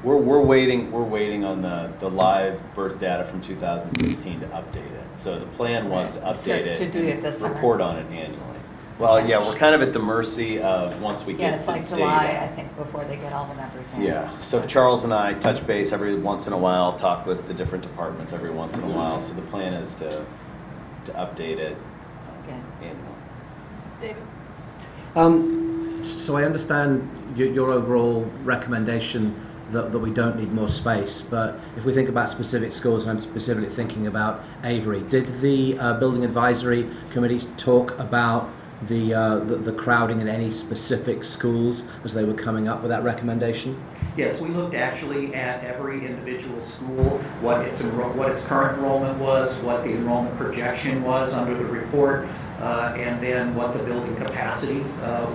S4: We're waiting on the live birth data from 2016 to update it. So the plan was to update it.
S16: To do it this summer.
S4: Report on it annually. Well, yeah, we're kind of at the mercy of once we
S16: Yeah,
S4: get
S16: it's
S4: the
S16: like July,
S4: data.
S16: I think, before they get all the numbers in.
S4: Yeah, so Charles and I touch base every once in a while, talk with the different departments every once in a while. So the plan is to update it annually.
S1: David?
S17: So I understand your overall recommendation that we don't need more space, but if we think about specific schools, and I'm specifically thinking about Avery, did the building advisory committees talk about the crowding in any specific schools as they were coming up with that recommendation?
S2: Yes, we looked actually at every individual school, what its current enrollment was, what the enrollment projection was under the report, and then what the building capacity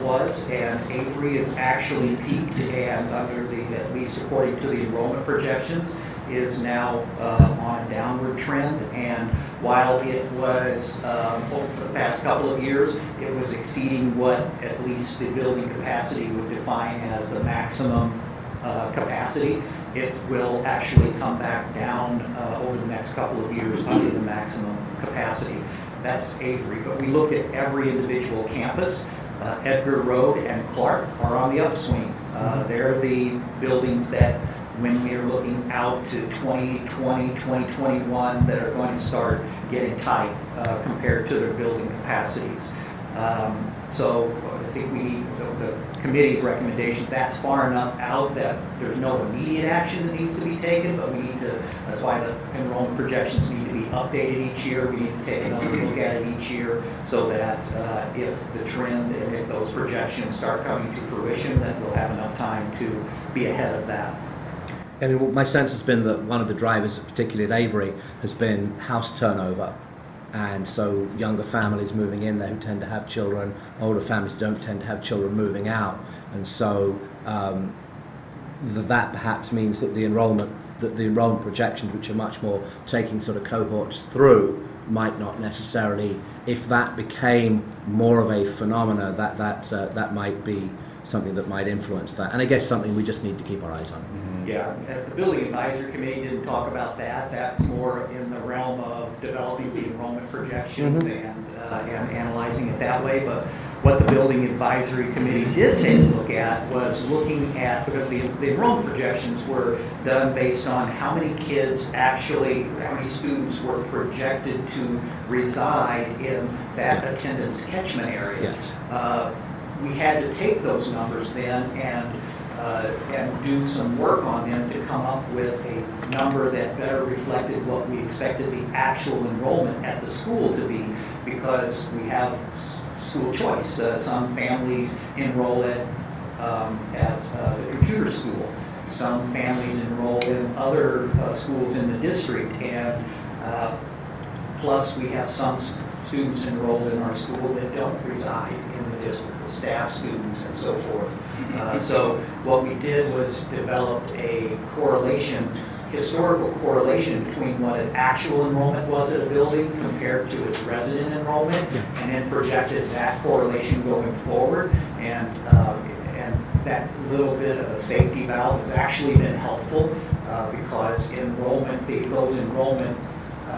S2: was. And Avery is actually peaked, and under at least according to the enrollment projections, is now on a downward trend. And while it was, for the past couple of years, it was exceeding what at least the building capacity would define as the maximum capacity, it will actually come back down over the next couple of years under the maximum capacity. That's Avery. But we looked at every individual campus. Edgar Road and Clark are on the upswing. They're the buildings that, when we are looking out to 2020, 2021, that are going to start getting tight compared to their building capacities. So I think we need the committee's recommendation. That's far enough out that there's no immediate action that needs to be taken, but we need to, that's why the enrollment projections need to be updated each year. We need to take another look at it each year so that if the trend and if those projections start coming to fruition, then we'll have enough time to be ahead of that.
S17: I mean, my sense has been that one of the drivers, particularly at Avery, has been house turnover. And so younger families moving in there who tend to have children, older families don't tend to have children moving out. And so that perhaps means that the enrollment projections, which are much more taking sort of cohorts through, might not necessarily, if that became more of a phenomena, that might be something that might influence that. And I guess something we just need to keep our eyes on.
S2: Yeah, the Building Advisory Committee didn't talk about that. That's more in the realm of developing the enrollment projections and analyzing it that way. But what the Building Advisory Committee did take a look at was looking at, because the enrollment projections were done based on how many kids actually, how many students were projected to reside in that attendance catchment area.
S17: Yes.
S2: We had to take those numbers then and do some work on them to come up with a number that better reflected what we expected the actual enrollment at the school to be, because we have school choice. Some families enroll at the computer school. Some families enroll in other schools in the district, and plus we have some students enrolled in our school that don't reside in the district, staff students and so forth. So what we did was developed a correlation, historical correlation between what an actual enrollment was at a building compared to its resident enrollment, and then projected that correlation going forward. And that little bit of a safety valve has actually been helpful because those enrollment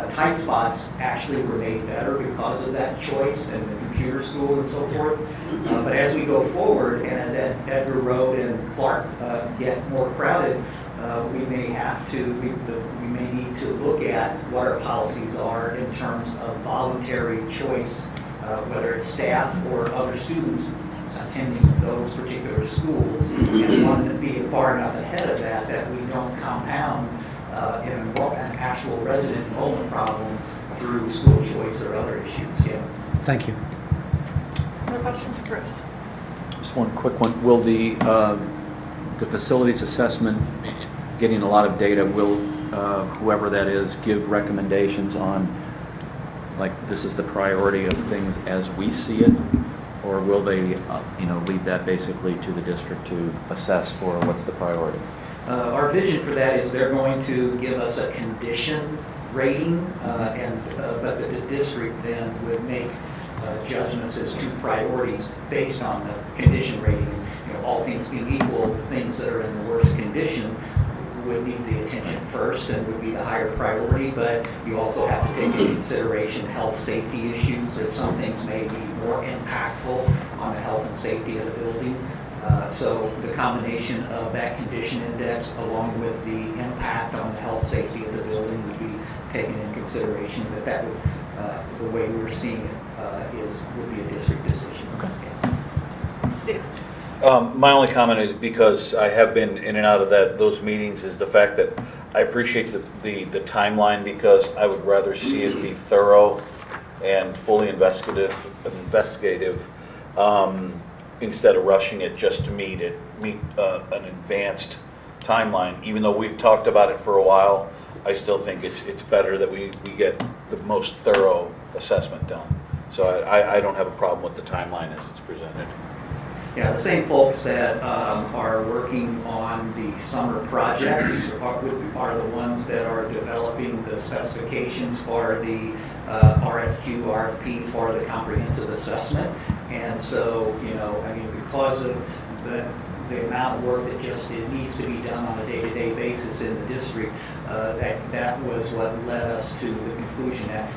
S2: tight spots actually were made better because of that choice and the computer school and so forth. But as we go forward, and as Edgar Road and Clark get more crowded, we may need to look at what our policies are in terms of voluntary choice, whether it's staff or other students attending those particular schools, and want to be far enough ahead of that we don't compound an actual resident enrollment problem through school choice or other issues. Yeah.
S17: Thank you.
S1: Other questions for Bruce?
S20: Just one quick one. Will the facilities assessment, getting a lot of data, will whoever that is give recommendations on, like, this is the priority of things as we see it? or will they, leave that basically to the district to assess for what's the priority?
S2: Our vision for that is they're going to give us a condition rating, but the district then would make judgments as to priorities based on the condition rating. All things being equal, things that are in the worst condition would need the attention first and would be the higher priority, but you also have to take into consideration health safety issues, that some things may be more impactful on the health and safety of the building. So the combination of that condition index along with the impact on the health safety of the building would be taken into consideration, but that would, the way we're seeing it would be a district decision.
S1: Okay. Steve?
S19: My only comment is, because I have been in and out of those meetings, is the fact that I appreciate the timeline, because I would rather see it be thorough and fully investigative instead of rushing it just to meet an advanced timeline. Even though we've talked about it for a while, I still think it's better that we get the most thorough assessment done. So I don't have a problem with the timeline as it's presented.
S2: Yeah, the same folks that are working on the summer projects are the ones that are developing the specifications for the RFQ, RFP for the comprehensive assessment. And so, because of the amount of work that it needs to be done on a day-to-day basis in the district, that was what led us to the conclusion that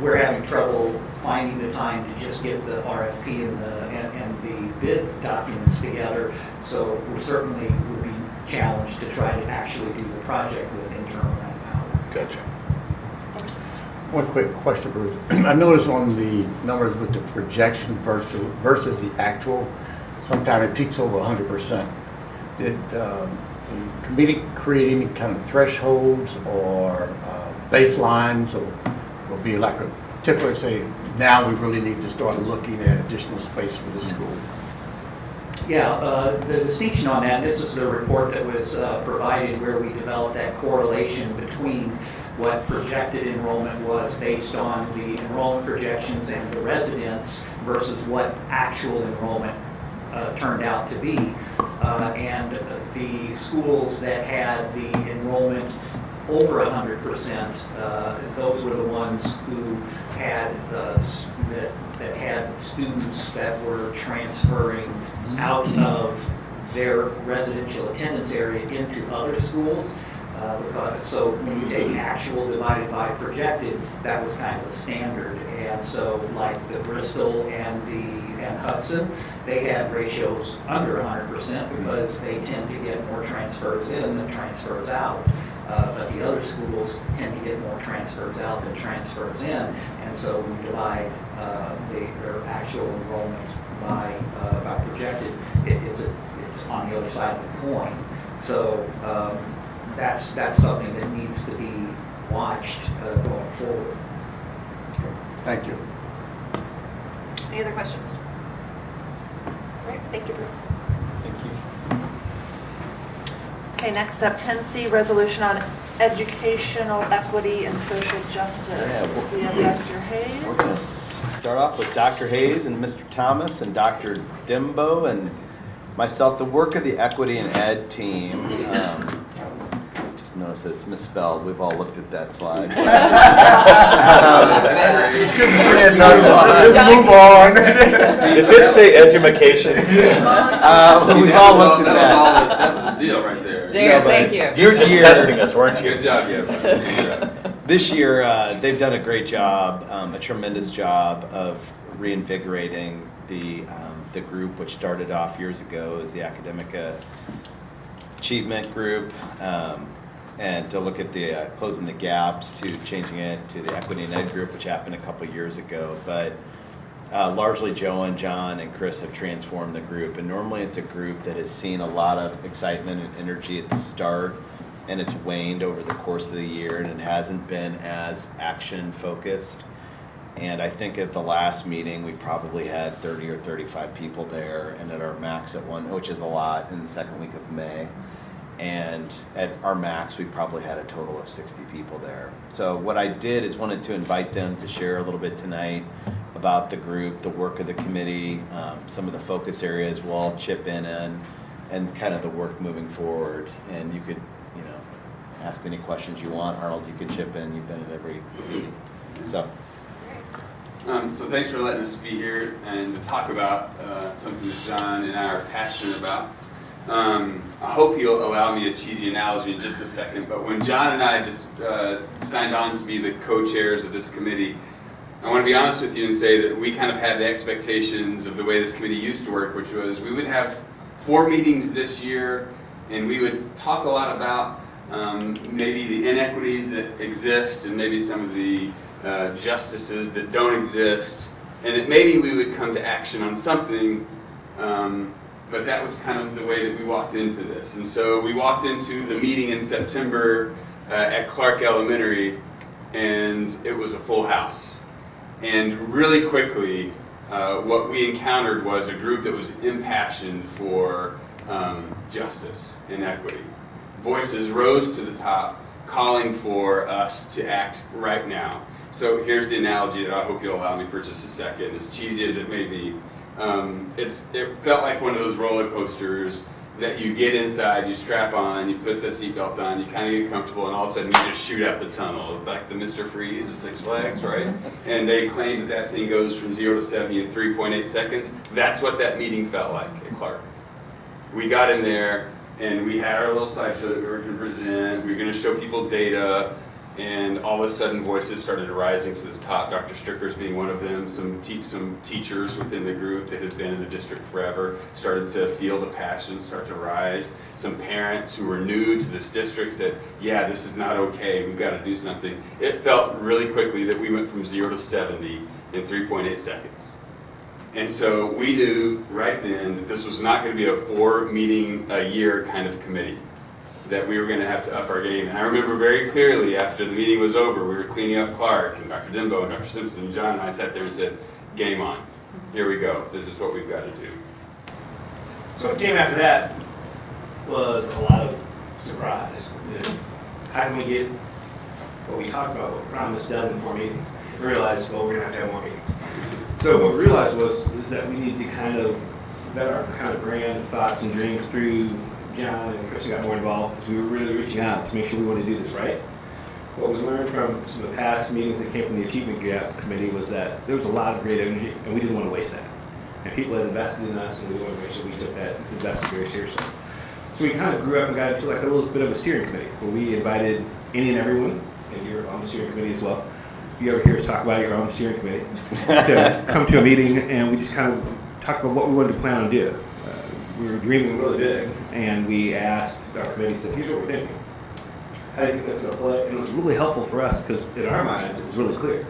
S2: we're having trouble finding the time to just get the RFP and the bid documents together. So we certainly would be challenged to try to actually do the project with internal manpower.
S19: Gotcha.
S18: One quick question, Bruce. I noticed on the numbers with the projection versus the actual, sometimes it peaks over 100%. Did the committee create any kind of thresholds or baselines, or will be like a particular, say, now we really need to start looking at additional space for the school?
S2: Yeah, the distinction on that, and this is the report that was provided where we developed that correlation between what projected enrollment was based on the enrollment projections and the residents versus what actual enrollment turned out to be. And the schools that had the enrollment over 100%, those were the ones who had that had students that were transferring out of their residential attendance area into other schools. So when you take actual divided by projected, that was kind of a standard. And so like the Bristol and Hudson, they had ratios under 100% because they tend to get more transfers in than transfers out. But the other schools tend to get more transfers out than transfers in. And so when you divide their actual enrollment by projected, it's on the other side of the coin. So that's something that needs to be watched going forward.
S18: Thank you.
S1: Any other questions? All right, thank you, Bruce.
S4: Thank you.
S1: Okay, next up, 10C, resolution on educational equity and social justice.
S4: Yeah,
S1: We have Dr. Hayes.
S4: We're going to start off with Dr. Hayes and Mr. Thomas and Dr. Dimbo and myself. The work of the equity and ed team. Just notice that it's misspelled. We've all looked at that slide.
S18: Move on.
S19: Does it say edumacation?
S4: We've all looked at that.
S5: That was the deal right there.
S16: Thank you.
S19: You were just testing us, weren't you?
S5: Good job, yeah.
S4: This year, they've done a great job, a tremendous job of reinvigorating the group, which started off years ago as the Academic Achievement Group, and to look at the closing the gaps to changing it to the Equity and Ed Group, which happened a couple years ago. But largely Joe and John and Chris have transformed the group, and normally it's a group that has seen a lot of excitement and energy at the start, and it's waned over the course of the year, and it hasn't been as action focused. And I think at the last meeting we probably had 30 or 35 people there, and at our max at one, which is a lot, in the second week of May. And at our max we probably had a total of 60 people there. So what I did is wanted to invite them to share a little bit tonight about the group, the work of the committee, some of the focus areas. We'll all chip in and kind of the work moving forward. And you could, ask any questions you want. Harold, you could chip in. You've been at every meeting. So
S5: thanks for letting us be here and to talk about something that John and I are passionate about. I hope you'll allow me a cheesy analogy in just a second, but when John and I just signed on to be the co-chairs of this committee, I want to be honest with you and say that we kind of had the expectations of the way this committee used to work, which was we would have 4 meetings this year, and we would talk a lot about maybe the inequities that exist and maybe some of the justices that don't exist, and that maybe we would come to action on something, but that was kind of the way that we walked into this. And so we walked into the meeting in September at Clark Elementary, and it was a full house. And really quickly, what we encountered was a group that was impassioned for justice and equity. Voices rose to the top, calling for us to act right now. So here's the analogy that I hope you'll allow me for just a second, as cheesy as it may be. It felt like one of those roller coasters that you get inside, you strap on, you put the seatbelt on, you kind of get comfortable, and all of a sudden you just shoot out the tunnel, like the Mr. Freeze of Six Flags, right? And they claim that thing goes from 0 to 70 in 3.8 seconds. That's what that meeting felt like at Clark. We got in there, and we had our little slideshow that we were going to present. We were going to show people data, and all of a sudden voices started rising to the top, Dr. Strickers being one of them. Some teachers within the group that had been in the district forever started to feel the passion start to rise. Some parents who were new to this district said, yeah, this is not okay, we've got to do something. It felt really quickly that we went from 0 to 70 in 3.8 seconds. And so we knew right then that this was not going to be a 4-meeting-a-year kind of committee, that we were going to have to up our game. And I remember very clearly after the meeting was over, we were cleaning up Clark, and Dr. Dimbo and Dr. Simpson and John and I sat there and said, game on. Here we go. This is what we've got to do.
S10: So what came after that was a lot of surprise. How can we get what we talked about, what we promised, done in 4 meetings? We realized, well, we're going to have more meetings. So what we realized is that we need to kind of vet our kind of grand thoughts and dreams through. John and Kristen got more involved because we were really reaching out to make sure we wanted to do this right. What we learned from some of the past meetings that came from the Achievement Gap Committee was that there was a lot of great energy, and we didn't want to waste that. And people had invested in us, and we wanted to make sure we took that investment very seriously. So we kind of grew up and got into like a little bit of a steering committee where we invited any and everyone, and you're on the steering committee as well. If you ever hear us talk about it, you're on the steering committee, to come to a meeting, and we just kind of talked about what we wanted to plan on doing. We were dreaming really big, and we asked our committee, said, here's what we're thinking. How do you think that's going to play? And it was really helpful for us because in our minds, it was really clear.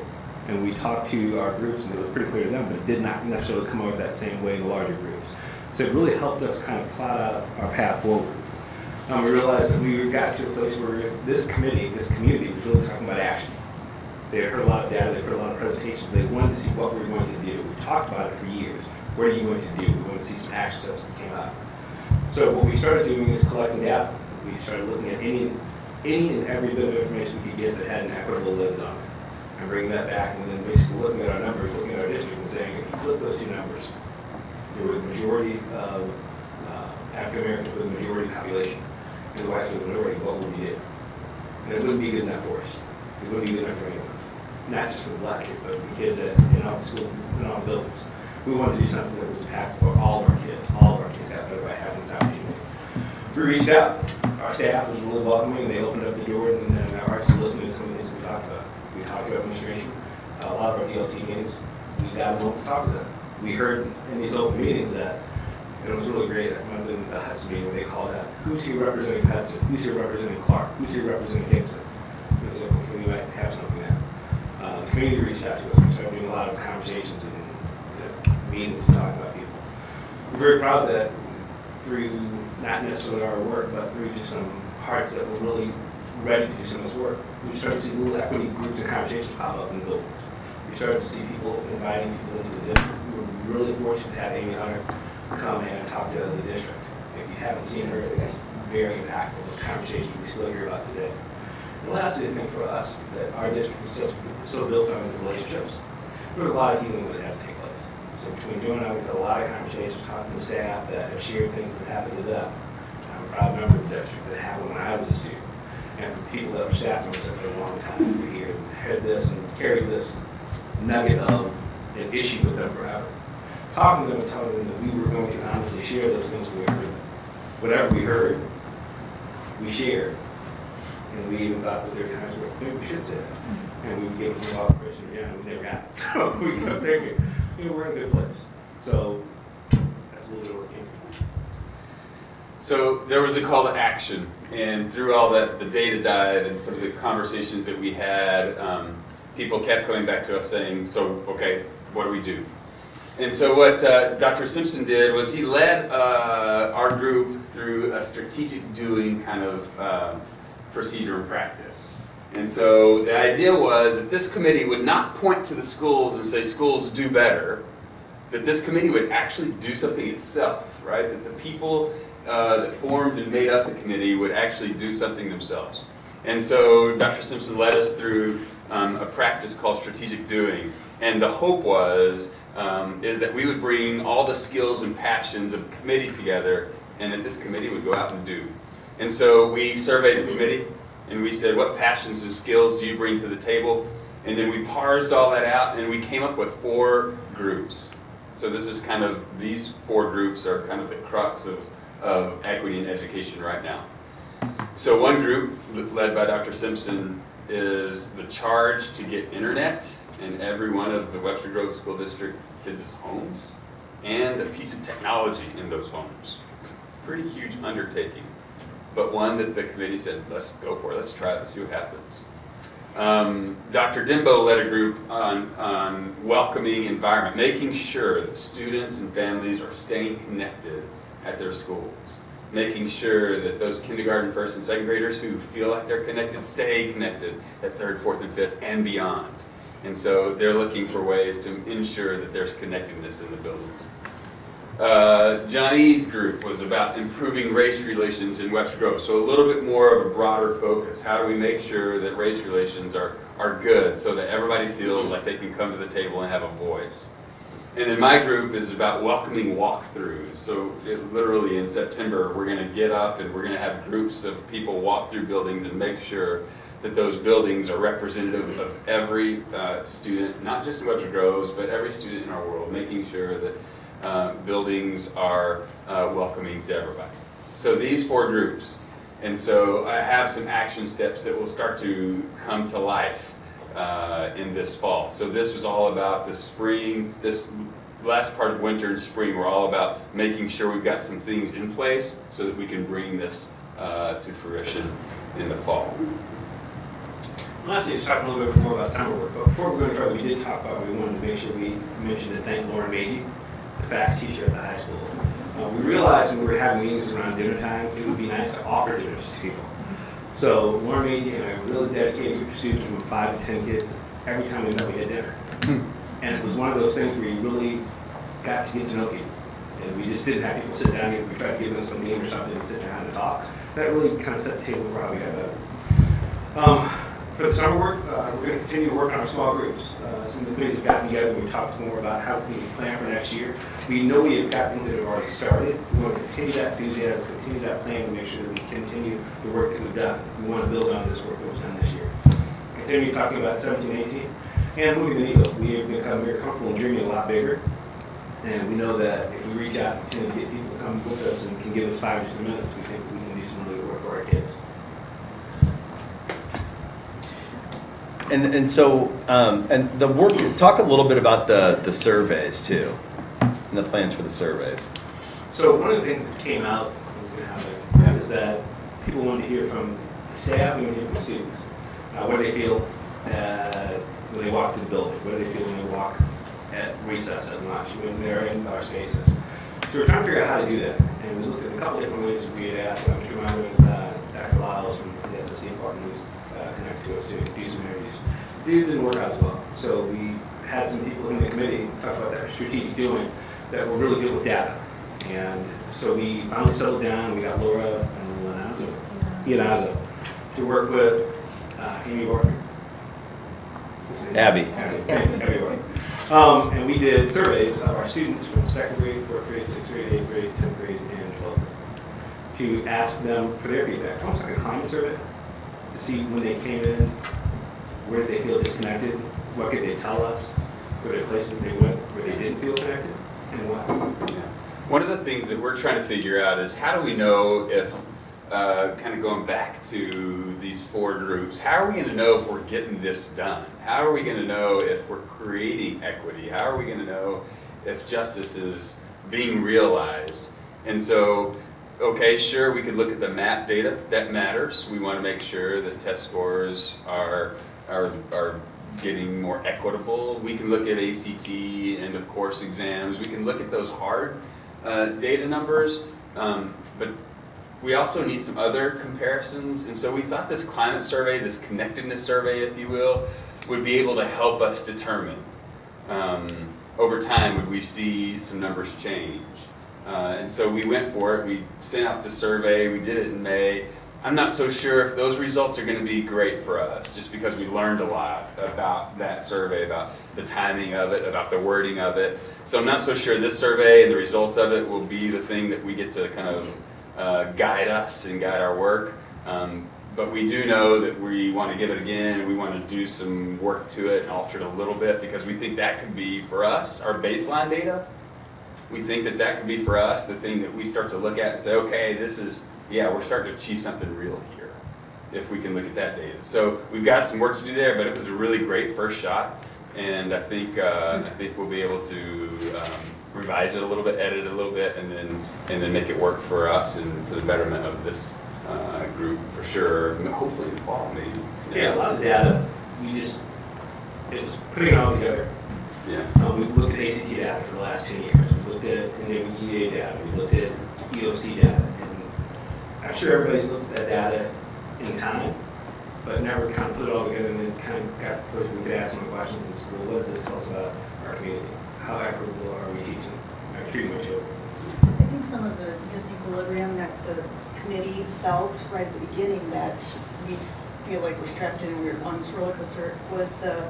S10: And we talked to our groups, and it was pretty clear to them, but it did not necessarily come out that same way in the larger groups. So it really helped us kind of plot out our path forward. We realized that we got to a place where this committee, this community, was really talking about action. They had heard a lot of data, they heard a lot of presentations, they wanted to see what we were going to do. We've talked about it for years. What are you going to do? We want to see some action steps that came out. So what we started doing is collecting data. We started looking at any and every bit of information we could get that had an equitable lens on it, and bringing that back, and then basically looking at our numbers, looking at our district, and saying, if you flip those 2 numbers, there were the majority of African Americans with the majority population, and the whites with the minority, what would we do? And it wouldn't be good enough for us. It wouldn't be good enough for anyone, not just for the black kids, but the kids in all the schools, in all the buildings. We wanted to do something that was impactful for all of our kids. All of our kids got better by having this opportunity. We reached out. Our staff was really welcoming. They opened up the door, and our hearts to listen to some of the things we talked about. We talked about administration. A lot of our DLT meetings, we got them to talk to them. We heard in these open meetings that, and it was really great. I remember in the Hudson meeting where they called out, who's here representing Hudson? Who's here representing Clark? Who's here representing Kingston? It was like, we might have something now. The community reached out to us. We started doing a lot of conversations and meetings to talk about people. We're very proud that through not necessarily our work, but through just some hearts that were really ready to do some of this work, we started to see little equity groups and conversations pop up in the buildings. We started to see people inviting people into the district. We were really fortunate to have Amy Hunter come and talk to the district. If you haven't seen her, it's very impactful. This conversation we still hear about today. And lastly, I think for us, that our district is so built on relationships. there was a lot of healing that had to take place. So between Joe and I, we've had a lot of conversations, talking to staff that have shared things that happened to them. I'm a proud member of the district that happened when I was a student. And for people that were staff members for a long time, who were here, heard this and carried this nugget of an issue with them forever. Talking to them and telling them that we were going to honestly share those things we heard. Whatever we heard, we shared. And we even thought that there were times where maybe we should say that. And we would give them all the questions again, and we never got it. So we kept thinking, we're in a good place. So that's a little bit of what came from.
S5: So there was a call to action, and through all the data dive and some of the conversations that we had, people kept coming back to us saying, so, okay, what do we do? And so what Dr. Simpson did was he led our group through a strategic doing kind of procedure and practice. And so the idea was that this committee would not point to the schools and say, schools do better, that this committee would actually do something itself, right? That the people that formed and made up the committee would actually do something themselves. And so Dr. Simpson led us through a practice called strategic doing. And the hope was, is that we would bring all the skills and passions of the committee together, and that this committee would go out and do. And so we surveyed the committee, and we said, what passions and skills do you bring to the table? And then we parsed all that out, and we came up with 4 groups. So this is kind of, these 4 groups are kind of the crux of equity in education right now. So one group, led by Dr. Simpson, is the charge to get internet in every one of the Webster Grove School District kids' homes, and a piece of technology in those homes. Pretty huge undertaking, but one that the committee said, let's go for it, let's try it, let's see what happens. Dr. Dimbo led a group on welcoming environment, making sure that students and families are staying connected at their schools, making sure that those kindergarten, first, and second graders who feel like they're connected stay connected at 3rd, 4th, and 5th, and beyond. And so they're looking for ways to ensure that there's connectedness in the buildings. Johnny's group was about improving race relations in Webster Grove, so a little bit more of a broader focus. How do we make sure that race relations are good so that everybody feels like they can come to the table and have a voice? And then my group is about welcoming walkthroughs. So literally in September, we're going to get up and we're going to have groups of people walk through buildings and make sure that those buildings are representative of every student, not just in Webster Groves, but every student in our world, making sure that buildings are welcoming to everybody. So these 4 groups. And so I have some action steps that will start to come to life in this fall. So this was all about the spring, this last part of winter and spring, we're all about making sure we've got some things in place so that we can bring this to fruition in the fall.
S10: Lastly, just talk a little bit more about summer work, but before we go any further, we did talk about, we wanted to make sure we mentioned and thank Lauren Magee, the FAST teacher at the high school. We realized when we were having meetings around dinner time, it would be nice to offer dinners to people. So Lauren Magee and I really dedicated group of students from 5 to 10 kids. Every time we met, we had dinner. And it was one of those things where you really got to get to know people. And we just didn't have people sit down, we tried to give them some game or something and sit down and talk. That really kind of set the table for how we got better. For the summer work, we're going to continue to work on our small groups. Some of the committees have gotten together and we've talked more about how we can plan for next year. We know we have got things that have already started. We want to continue that enthusiasm, continue that plan to make sure that we continue the work that we've done. We want to build on this work that was done this year. Continue talking about 17-18 and moving the needle. We have become very comfortable in dreaming a lot bigger. And we know that if we reach out and continue to get people to come with us and can give us 5 to 10 minutes, we think we can do some really good work for our kids.
S4: And so, and the work, talk a little bit about the surveys too, and the plans for the surveys.
S10: So one of the things that came out is that people wanted to hear from the staff and hear from the students. What do they feel when they walk through the building? What do they feel when they walk at recess, at lunch, when they're in our spaces? So we're trying to figure out how to do that. And we looked at a couple different ways that we had asked. I'm sure I'm with Dr. Lyles from the SSC department who's connected to us to do some interviews. It didn't work out as well. So we had some people in the committee talk about that strategic doing that were really good with data. And so we finally settled down. We got Laura and Ianazo to work with Amy Barker.
S4: Abby.
S10: Abby Barker.
S6: And we did surveys of our students from 2nd grade, 4th grade, 6th grade, 8th grade, 10th grade, and 12th grade to ask them for their feedback, almost like a climate survey, to see when they came in, where did they feel disconnected, what could they tell us, were there places they went where they didn't feel connected, and why.
S5: Yeah. One of the things that we're trying to figure out is how do we know if, kind of going back to these 4 groups, how are we going to know if we're getting this done? How are we going to know if we're creating equity? How are we going to know if justice is being realized? And so, okay, sure, we could look at the MAP data. That matters. We want to make sure that test scores are getting more equitable. We can look at ACT and, of course, exams. We can look at those hard data numbers, but we also need some other comparisons. And so we thought this climate survey, this connectedness survey, if you will, would be able to help us determine over time, would we see some numbers change? And so we went for it. We sent out the survey. We did it in May. I'm not so sure if those results are going to be great for us, just because we learned a lot about that survey, about the timing of it, about the wording of it. So I'm not so sure this survey and the results of it will be the thing that we get to kind of guide us and guide our work. But we do know that we want to give it again, and we want to do some work to it and alter it a little bit, because we think that could be, for us, our baseline data. We think that that could be, for us, the thing that we start to look at and say, okay, this is, yeah, we're starting to achieve something real here, if we can look at that data. So we've got some work to do there, but it was a really great first shot, and I think we'll be able to revise it a little bit, edit it a little bit, and then make it work for us and for the betterment of this group for sure. Hopefully in the fall, maybe.
S6: Yeah, a lot of data, it was putting it all together.
S5: Yeah.
S6: We looked at ACT data for the last 10 years. We looked at NWEA data. We looked at EOC data. And I'm sure everybody's looked at that data in time, but never kind of put it all together and then kind of got to the place where we could ask some questions. Well, what does this tell us about our community? How equitable are we treating our children?
S13: I think some of the disequilibrium that the committee felt right at the beginning, that we feel like we're strapped in and we're on this roller coaster, was the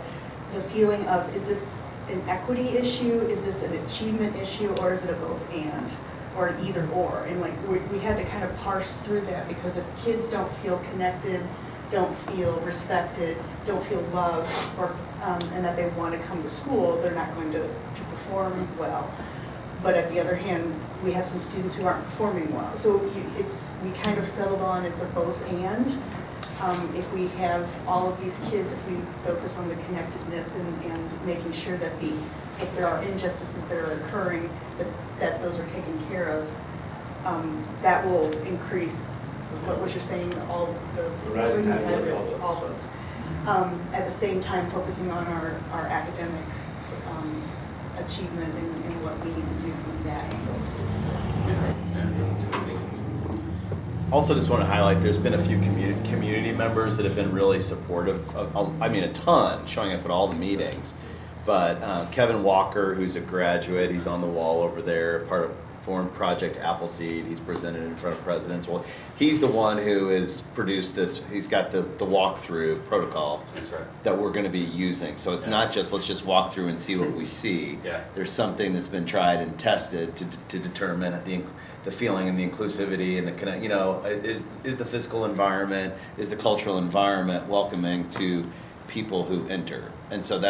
S13: feeling of, is this an equity issue, is this an achievement issue, or is it a both and, or an either or? And like we had to kind of parse through that, because if kids don't feel connected, don't feel respected, don't feel loved, or and that they want to come to school, they're not going to perform well. But at the other hand, we have some students who aren't performing well. So we kind of settled on it's a both and. If we have all of these kids, if we focus on the connectedness and making sure that if there are injustices that are occurring, that those are taken care of, that will increase what was you're saying, all the all those. At the same time, focusing on our academic achievement and what we need to do from that.
S4: Also, just want to highlight, there's been a few community members that have been really supportive, a ton, showing up at all the meetings. But Kevin Walker, who's a graduate, he's on the wall over there, part of Foreign Project Appleseed. He's presented in front of presidents. Well, he's the one who has produced this. He's got the walkthrough protocol.
S5: That's right.
S4: That we're going to be using. So it's not just let's just walk through and see what we see.
S5: Yeah.
S4: There's something that's been tried and tested to determine the feeling and the inclusivity and the connect. You know, is the physical environment, is the cultural environment welcoming to people who enter? And so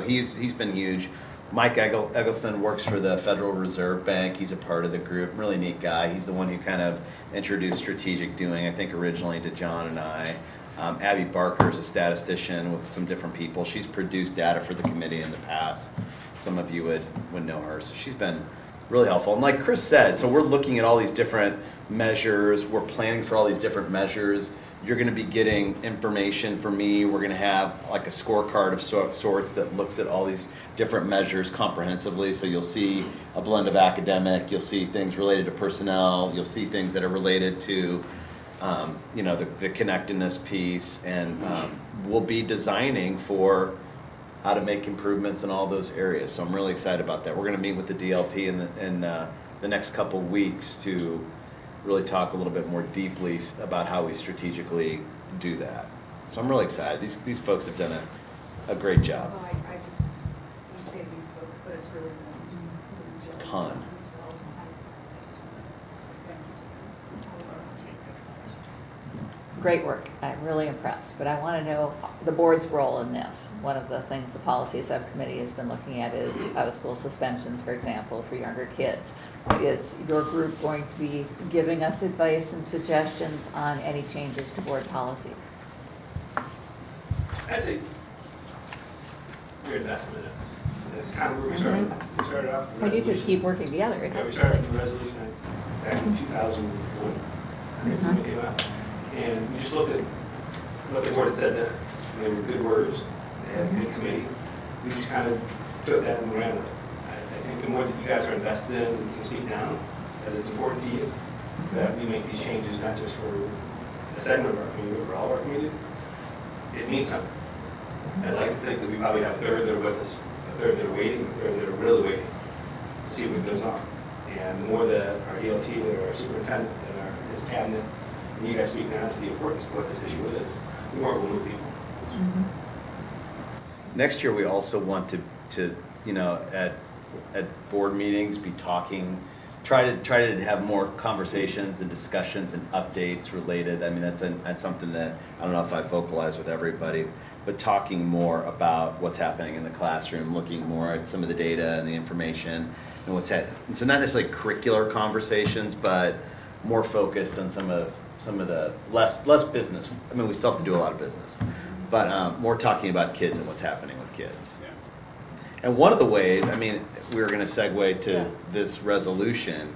S4: he's been huge. Mike Eggleston works for the Federal Reserve Bank. He's a part of the group. Really neat guy. He's the one who kind of introduced strategic doing, I think, originally to John and I. Abby Barker's a statistician with some different people. She's produced data for the committee in the past. Some of you would know her. So she's been really helpful. And like Chris said, so we're looking at all these different measures. We're planning for all these different measures. You're going to be getting information from me. We're going to have like a scorecard of sorts that looks at all these different measures comprehensively. So you'll see a blend of academic, you'll see things related to personnel, you'll see things that are related to the connectedness piece, and we'll be designing for how to make improvements in all those areas. So I'm really excited about that. We're going to meet with the DLT in the next couple weeks to really talk a little bit more deeply about how we strategically do that. So I'm really excited. These folks have done a great job.
S13: I just want to say
S4: ton.
S16: Great work. I'm really impressed. But I want to know the board's role in this. One of the things the policy subcommittee has been looking at is out-of-school suspensions, for example, for younger kids. Is your group going to be giving us advice and suggestions on any changes to board policies?
S6: I say your investment in this. It's kind of where we started. We started off with
S16: Well, you two keep working together.
S6: Yeah, we started with the resolution back in 2001. I think when it came out. And we just looked at what it said there. And they were good words. They had a good committee. We just kind of took that and ran with it. I think the more that you guys are invested in and can speak down, that it's important to you that we make these changes not just for a segment of our community, but for all of our community. It means something. I'd like to think that we probably have a third that are with us, a third that are waiting, a third that are really waiting to see what goes on. And the more that our ELT, that our superintendent, that his cabinet, and you guys speak down to the importance of what this issue is, the more we'll move people.
S4: Next year, we also want to you know, at board meetings, be talking, try to have more conversations and discussions and updates related. I mean, that's something that I don't know if I vocalize with everybody, but talking more about what's happening in the classroom, looking more at some of the data and the information and what's happening. So not necessarily curricular conversations, but more focused on some of the less business. I mean, we still have to do a lot of business, but more talking about kids and what's happening with kids. And one of the ways, I mean, we were going to segue to this resolution,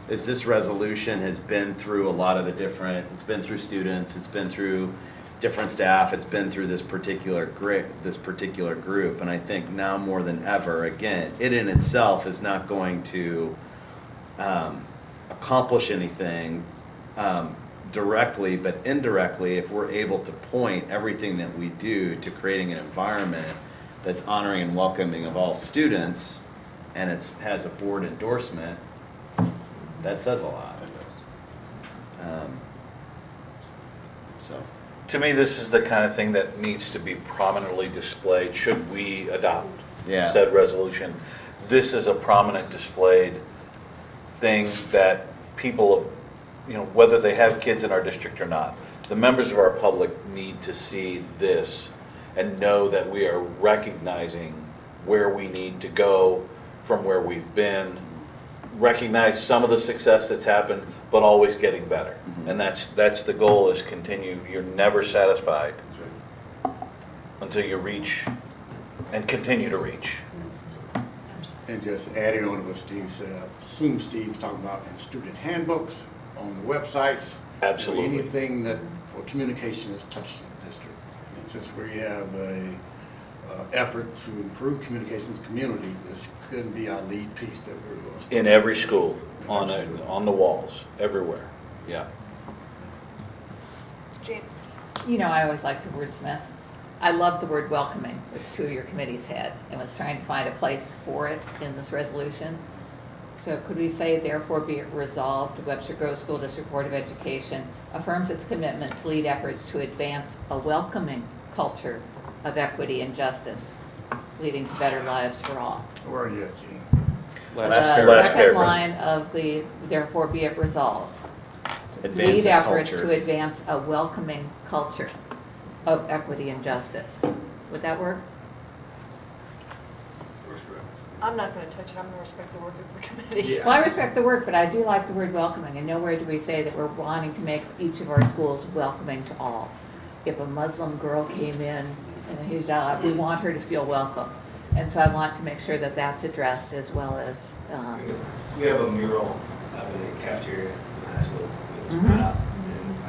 S4: is this resolution has been through a lot of the different, it's been through students, it's been through different staff, it's been through this particular group, and I think now more than ever, again, it in itself is not going to accomplish anything directly, but indirectly, if we're able to point everything that we do to creating an environment that's honoring and welcoming of all students, and it has a board endorsement, that says a lot. So,
S19: To me, this is the kind of thing that needs to be prominently displayed should we adopt said resolution. This is a prominent displayed thing that people, you know, whether they have kids in our district or not, the members of our public need to see this and know that we are recognizing where we need to go from where we've been, recognize some of the success that's happened, but always getting better. And that's the goal, is continue. You're never satisfied until you reach and continue to reach.
S18: And just adding on to what Steve said, I assume Steve's talking about in student handbooks, on the websites.
S19: Absolutely.
S18: Anything that for communication is touched in the district. And since we have a effort to improve communication with the community, this could be our lead piece that we're going to start.
S19: In every school, on the walls, everywhere. Yeah.
S1: Jane?
S16: You know, I always like to wordsmith. I love the word welcoming, which two of your committees had, and was trying to find a place for it in this resolution. So could we say, therefore be it resolved, the Webster Groves School District Board of Education affirms its commitment to lead efforts to advance a welcoming culture of equity and justice, leading to better lives for all.
S18: Where are you at, Gene?
S16: The second line of the therefore be it resolved. Lead efforts to advance a welcoming culture of equity and justice. Would that work?
S1: I'm not going to touch it. I'm going to respect the work of the committee.
S16: Well, I respect the work, but I do like the word welcoming, and nowhere do we say that we're wanting to make each of our schools welcoming to all. If a Muslim girl came in a hijab, we want her to feel welcome. And so I want to make sure that that's addressed, as well as...
S6: We have a mural up in the cafeteria in high school. And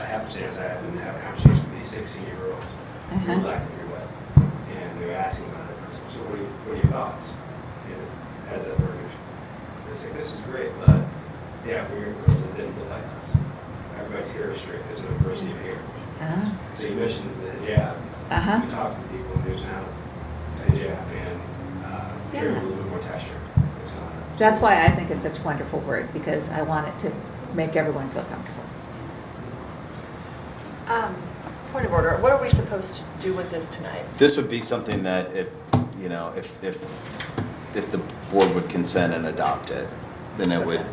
S6: I have to say, I had to have a conversation with these 16-year-olds who were like everywhere. And they were asking about it. So what are your thoughts? As a worker, they say, this is great, but yeah, we're girls that didn't look like us. Everybody's hair is straight. There's no diversity of hair. So you mentioned the hijab. We talked to people, and there's now a hijab and hair with a little bit more texture.
S16: That's why I think it's such a wonderful word, because I want it to make everyone feel comfortable.
S1: Point of order. What are we supposed to do with this tonight?
S4: this would be something that if the board would consent and adopt it, then it would,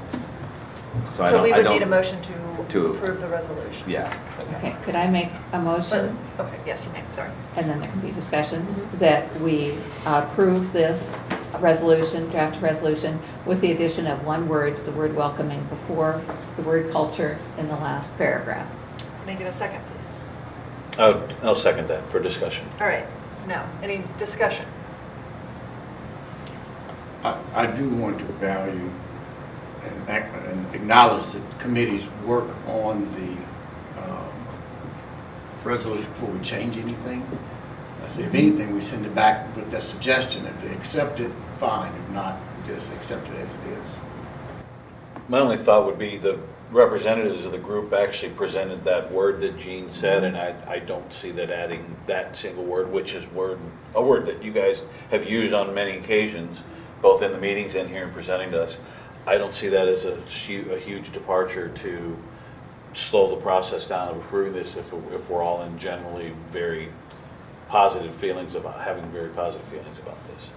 S4: so I
S1: So
S4: don't,
S1: we
S4: I
S1: would
S4: don't.
S1: need a motion
S4: to-
S1: to approve the resolution.
S4: Yeah.
S16: Okay, could I make a motion?
S1: Okay, yes, you may, sorry.
S16: And then there can be discussion, that we approve this resolution, draft resolution, with the addition of one word, the word welcoming, before the word culture in the last paragraph.
S1: Make it a second, please.
S19: I'll second that for discussion.
S1: All right, now, any discussion?
S18: I do want to value and acknowledge the committee's work on the resolution before we change anything. I say, if anything, we send it back with that suggestion. If they accept it, fine. If not, just accept it as it is.
S19: My only thought would be the representatives of the group actually presented that word that Jean said, and I don't see that adding that single word, which is a word that you guys have used on many occasions, both in the meetings and here in presenting to us. I don't see that as a huge departure to slow the process down of approving this if we're all in generally very positive feelings about, having very positive feelings about this.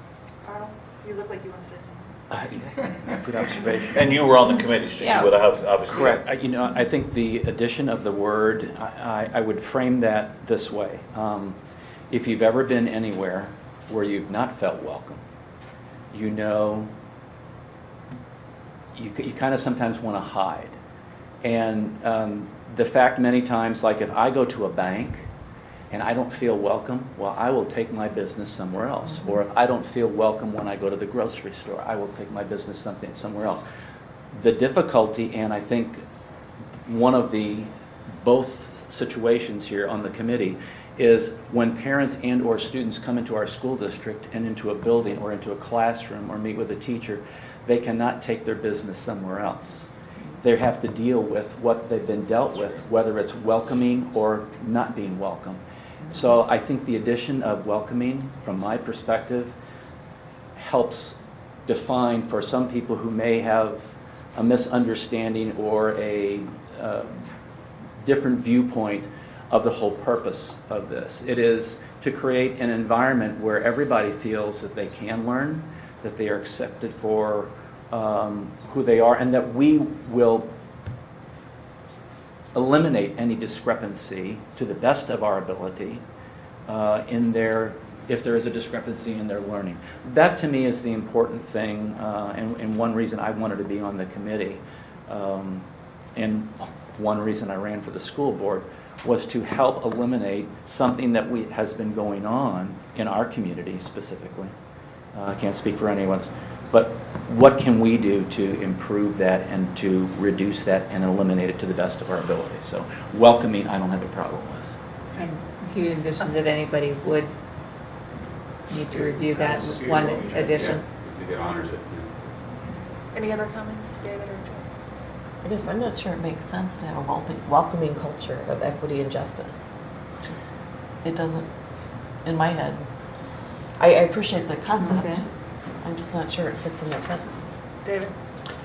S1: Carl, you look like you want to say something.
S20: Good observation.
S19: And you were on the committee, so you would have obviously.
S20: Correct. I think the addition of the word, I would frame that this way. If you've ever been anywhere where you've not felt welcome, you know, you kind of sometimes want to hide. And the fact many times, like if I go to a bank and I don't feel welcome, well, I will take my business somewhere else. Or if I don't feel welcome when I go to the grocery store, I will take my business somewhere else. The difficulty, and I think one of the both situations here on the committee, is when parents and or students come into our school district and into a building or into a classroom or meet with a teacher, they cannot take their business somewhere else. They have to deal with what they've been dealt with, whether it's welcoming or not being welcome. So I think the addition of welcoming, from my perspective, helps define for some people who may have a misunderstanding or a different viewpoint of the whole purpose of this. It is to create an environment where everybody feels that they can learn, that they are accepted for who they are, and that we will eliminate any discrepancy to the best of our ability if there is a discrepancy in their learning. That to me is the important thing, and one reason I wanted to be on the committee, and one reason I ran for the school board, was to help eliminate something that has been going on in our community specifically. I can't speak for anyone, but what can we do to improve that and to reduce that and eliminate it to the best of our ability? So welcoming, I don't have a problem with.
S16: And do you envision that anybody would need to review that one addition?
S5: I think it honors it. Yeah.
S1: Any other comments, David or Joe?
S21: I guess I'm not sure it makes sense to have a welcoming culture of equity and justice. Just, it doesn't, in my head. I appreciate the concept.
S16: Okay.
S21: I'm just not sure it fits in that sentence.
S1: David?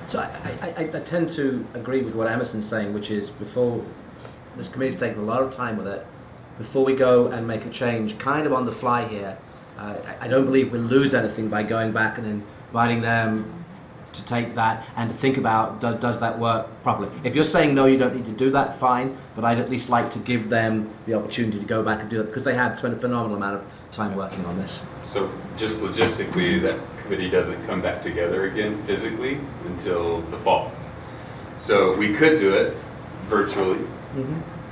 S17: So I tend to agree with what Emerson's saying, which is before, this committee's taken a lot of time with it, before we go and make a change, kind of on the fly here, I don't believe we'll lose anything by going back and inviting them to take that and to think about, does that work properly? If you're saying no, you don't need to do that, fine, but I'd at least like to give them the opportunity to go back and do that, because they have spent a phenomenal amount of time working on this.
S5: So just logistically, that committee doesn't come back together again physically until the fall. So we could do it virtually,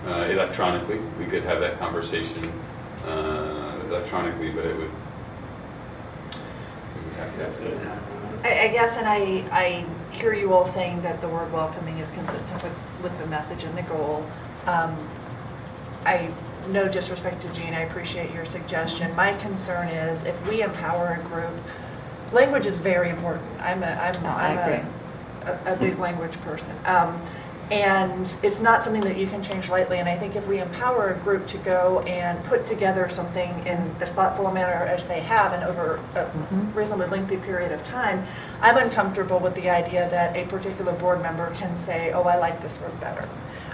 S5: electronically. We could have that conversation electronically, but it would have to happen.
S1: I guess, and I hear you all saying that the word welcoming is consistent with the message and the goal. No disrespect to Jean, I appreciate your suggestion. My concern is if we empower a group, language is very important. I'm a big language person. And it's not something that you can change lightly. And I think if we empower a group to go and put together something in as thoughtful a manner as they have and over a reasonably lengthy period of time, I'm uncomfortable with the idea that a particular board member can say, oh, I like this word better.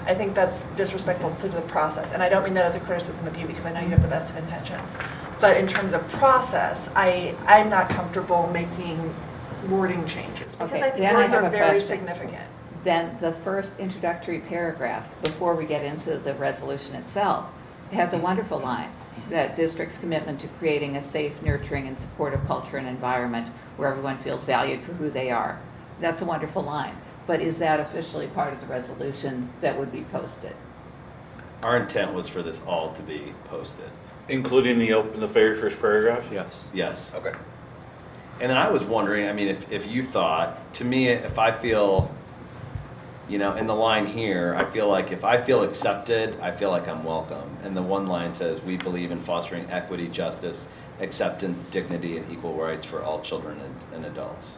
S1: I think that's disrespectful to the process. And I don't mean that as a criticism of you, because I know you have the best of intentions. But in terms of process, I'm not comfortable making wording changes, because
S16: Okay,
S1: I think
S16: then I
S1: words
S16: have
S1: are
S16: a
S1: very
S16: question.
S1: significant.
S16: Then the first introductory paragraph, before we get into the resolution itself, has a wonderful line, that district's commitment to creating a safe, nurturing, and supportive culture and environment where everyone feels valued for who they are. That's a wonderful line. But is that officially part of the resolution that would be posted?
S4: Our intent was for this all to be posted.
S19: Including the very first paragraph?
S20: Yes.
S4: Yes. Okay. And then I was wondering, I mean, if you thought, to me, if I feel, you know, in the line here, I feel like if I feel accepted, I feel like I'm welcome. And the one line says, we believe in fostering equity, justice, acceptance, dignity, and equal rights for all children and adults.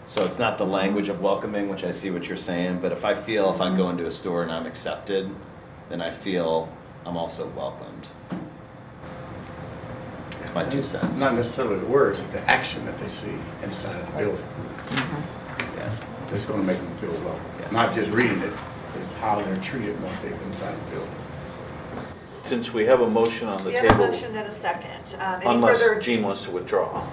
S4: So it's not the language of welcoming, which I see what you're saying, but if I feel if I go into a store and I'm accepted, then I feel I'm also welcomed. It's my 2 cents.
S18: Not necessarily the words, it's the action that they see inside of the building.
S4: Yeah.
S18: That's going to make them feel welcome. Not just reading it, it's how they're treated once they're inside the building.
S19: Since we have a motion on the
S1: We have a
S19: table,
S1: motion and a second. Any
S19: unless
S1: further?
S19: Jean wants to withdraw.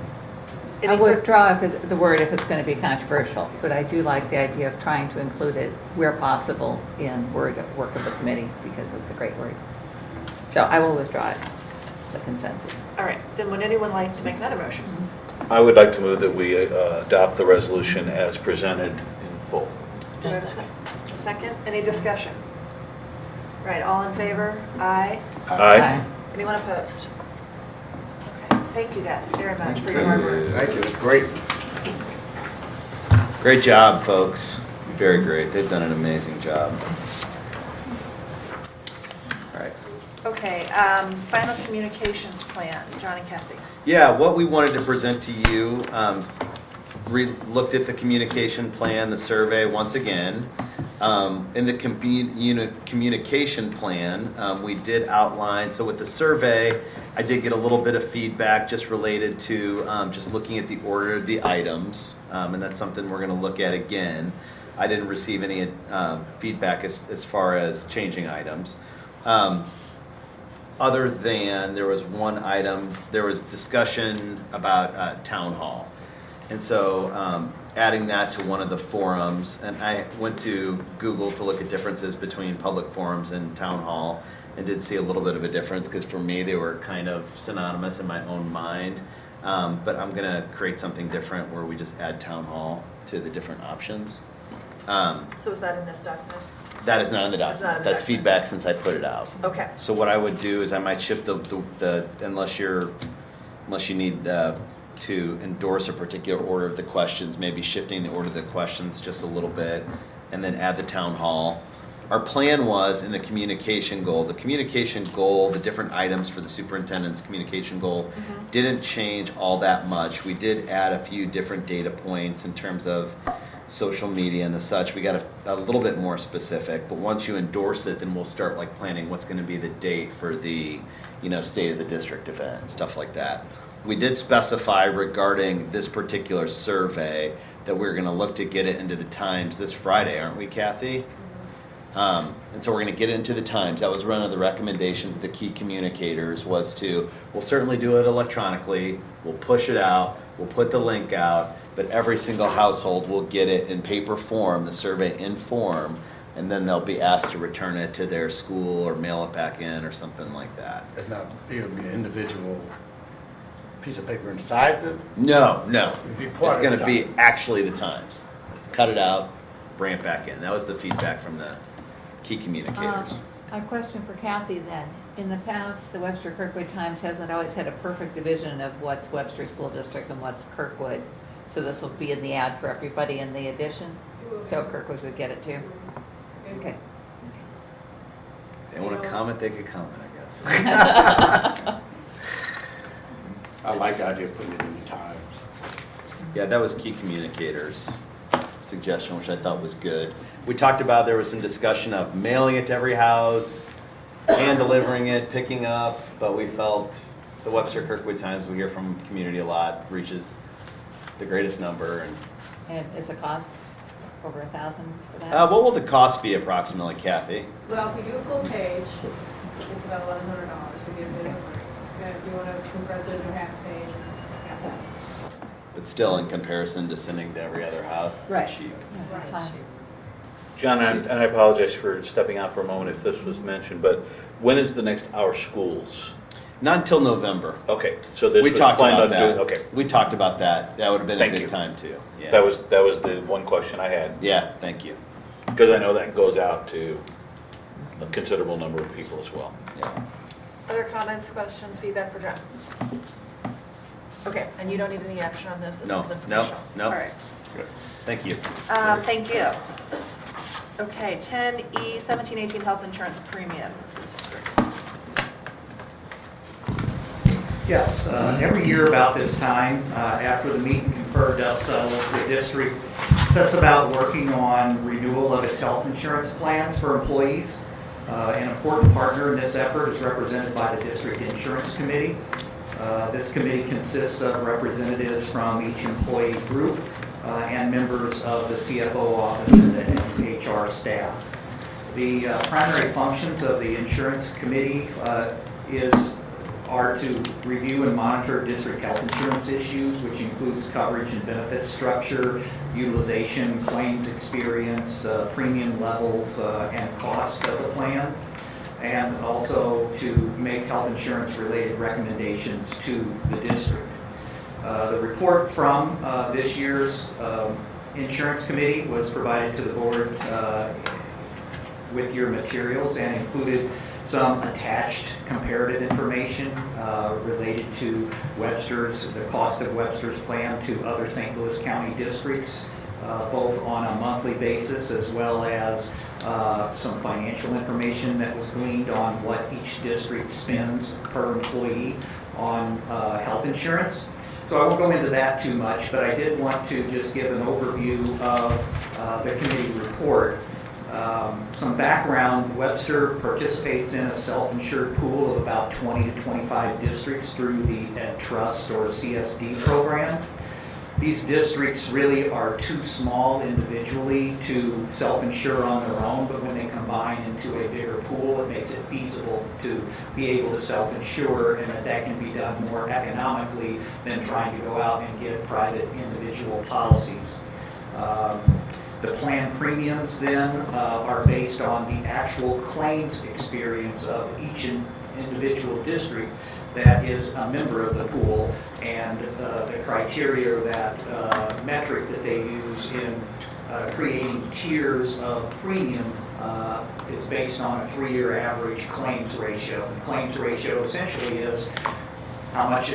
S16: I withdraw the word if it's going to be controversial, but I do like the idea of trying to include it where possible in work of the committee, because it's a great word. So I will withdraw it. It's the consensus.
S1: All right, then would anyone like to make another motion?
S19: I would like to move that we adopt the resolution as presented in full.
S1: Do I have a second? Any discussion? Right, all in favor? Aye.
S19: Aye.
S1: Anyone opposed? Okay, thank you guys very much for your hard work.
S18: Thank you, it's great.
S4: Great job, folks. Very great. They've done an amazing job. All right.
S1: Okay, final communications plan, John and Kathy.
S4: Yeah, what we wanted to present to you, looked at the communication plan, the survey once again. In the communication plan, we did outline, so with the survey, I did get a little bit of feedback just related to just looking at the order of the items, and that's something we're going to look at again. I didn't receive any feedback as far as changing items. Other than there was one item, there was discussion about town hall. And so adding that to one of the forums, and I went to Google to look at differences between public forums and town hall, and did see a little bit of a difference, because for me they were kind of synonymous in my own mind. But I'm gonna create something different where we just add town hall to the different options.
S1: So is that in this document?
S4: That is not in the
S1: It's not in
S4: document.
S1: the
S4: That's
S1: document.
S4: feedback since I put it out.
S1: Okay.
S4: So what I would do is I might shift the unless you need to endorse a particular order of the questions, maybe shifting the order of the questions just a little bit, and then add the town hall. Our plan was in the communication goal, the different items for the superintendent's communication goal didn't change all that much. We did add a few different data points in terms of social media and the such. We got a little bit more specific, but once you endorse it, then we'll start like planning what's going to be the date for the, state of the district event and stuff like that. We did specify regarding this particular survey that we're going to look to get it into the Times this Friday, aren't we, Kathy? And so we're going to get it into the Times. That was one of the recommendations of the key communicators, was we'll certainly do it electronically, we'll push it out, we'll put the link out, but every single household will get it in paper form, the survey in form, and then they'll be asked to return it to their school or mail it back in or something like that.
S18: It's not, it'll be an individual piece of paper inside the...
S4: No.
S18: It'll be part
S4: It's
S18: of
S4: going
S18: the
S4: to be
S18: Times.
S4: actually the Times. Cut it out, bring it back in. That was the feedback from the key communicators.
S16: A question for Kathy then. In the past, the Webster Kirkwood Times hasn't always had a perfect division of what's Webster School District and what's Kirkwood. So this will be in the ad for everybody in the edition? So Kirkwood would get it too? Okay.
S4: If they want to comment, they could comment, I guess.
S18: I like the idea of putting it in the Times.
S4: Yeah, that was key communicators' suggestion, which I thought was good. We talked about, there was some discussion of mailing it to every house, hand delivering it, picking up, but we felt the Webster Kirkwood Times, we hear from the community a lot, reaches the greatest number.
S16: And is the cost over $1,000 for that?
S4: What will the cost be approximately, Kathy?
S7: Well, if we do a full page, it's about $1,100. We give it, and if you want to compress it into half page, it's half that.
S4: But still, in comparison to sending to every other house, it's
S16: Right.
S4: cheap.
S16: Yeah, that's fine.
S19: John, and I apologize for stepping out for a moment if this was mentioned, but when is the next Our Schools?
S4: Not until November.
S19: Okay, so this
S4: We
S19: was
S4: talked
S19: planned
S4: about
S19: on doing,
S4: that.
S19: okay.
S4: We talked about that. That would have been
S19: Thank
S4: a good
S19: you.
S4: time too. Yeah.
S19: That was the one question I had,
S4: Yeah, thank you.
S19: because I know that goes out to a considerable number of people as well.
S4: Yeah.
S1: Other comments, questions, feedback for John? Okay, and you don't need any action on this? This
S4: No,
S1: is
S4: no,
S1: informational.
S4: no.
S1: All right.
S4: Thank you.
S1: Thank you. Okay, 10E, 1718 health insurance premiums.
S2: Yes, every year about this time, after the meet and confer dust settles, the district sets about working on renewal of its health insurance plans for employees. An important partner in this effort is represented by the district insurance committee. This committee consists of representatives from each employee group and members of the CFO office and the HR staff. The primary functions of the insurance committee are to review and monitor district health insurance issues, which includes coverage and benefit structure, utilization, claims experience, premium levels, and cost of the plan, and also to make health insurance related recommendations to the district. The report from this year's insurance committee was provided to the board with your materials and included some attached comparative information related to the cost of Webster's plan to other St. Louis County districts, both on a monthly basis as well as some financial information that was gleaned on what each district spends per employee on health insurance. So I won't go into that too much, but I did want to just give an overview of the committee report. Some background, Webster participates in a self-insured pool of about 20 to 25 districts through the Ed Trust or CSD program. These districts really are too small individually to self-insure on their own, but when they combine into a bigger pool, it makes it feasible to be able to self-insure, and that can be done more economically than trying to go out and get private individual policies. The plan premiums then are based on the actual claims experience of each individual district that is a member of the pool, and the criteria, that metric that they use in creating tiers of premium is based on a 3-year average claims ratio. The claims ratio essentially is how much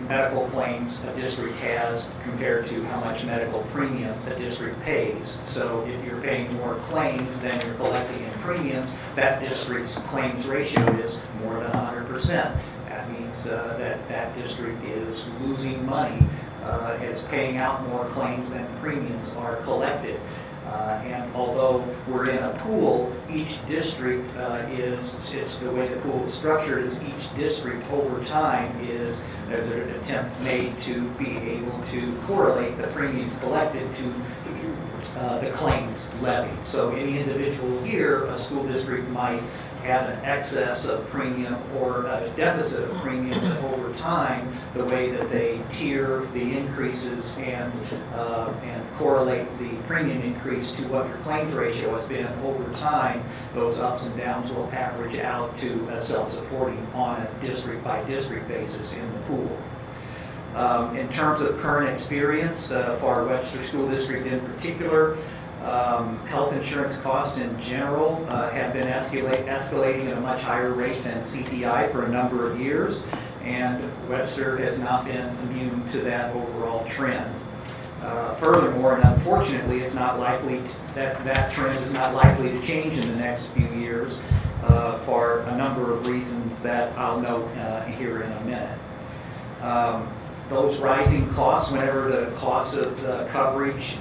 S2: medical claims a district has compared to how much medical premium a district pays. So if you're paying more claims than you're collecting in premiums, that district's claims ratio is more than 100%. That means that district is losing money, is paying out more claims than premiums are collected. And although we're in a pool, each district it's the way the pool is structured is each district over time there's an attempt made to be able to correlate the premiums collected to the claims levied. So any individual year, a school district might have an excess of premium or a deficit of premium, but over time, the way that they tier the increases and correlate the premium increase to what your claims ratio has been over time, those ups and downs will average out to a self-supporting on a district-by-district basis in the pool. In terms of current experience for our Webster School District in particular, health insurance costs in general have been escalating at a much higher rate than CPI for a number of years, and Webster has not been immune to that overall trend. Furthermore, and unfortunately, it's not likely that trend is not likely to change in the next few years for a number of reasons that I'll note here in a minute. Those rising costs, whenever the cost of the coverage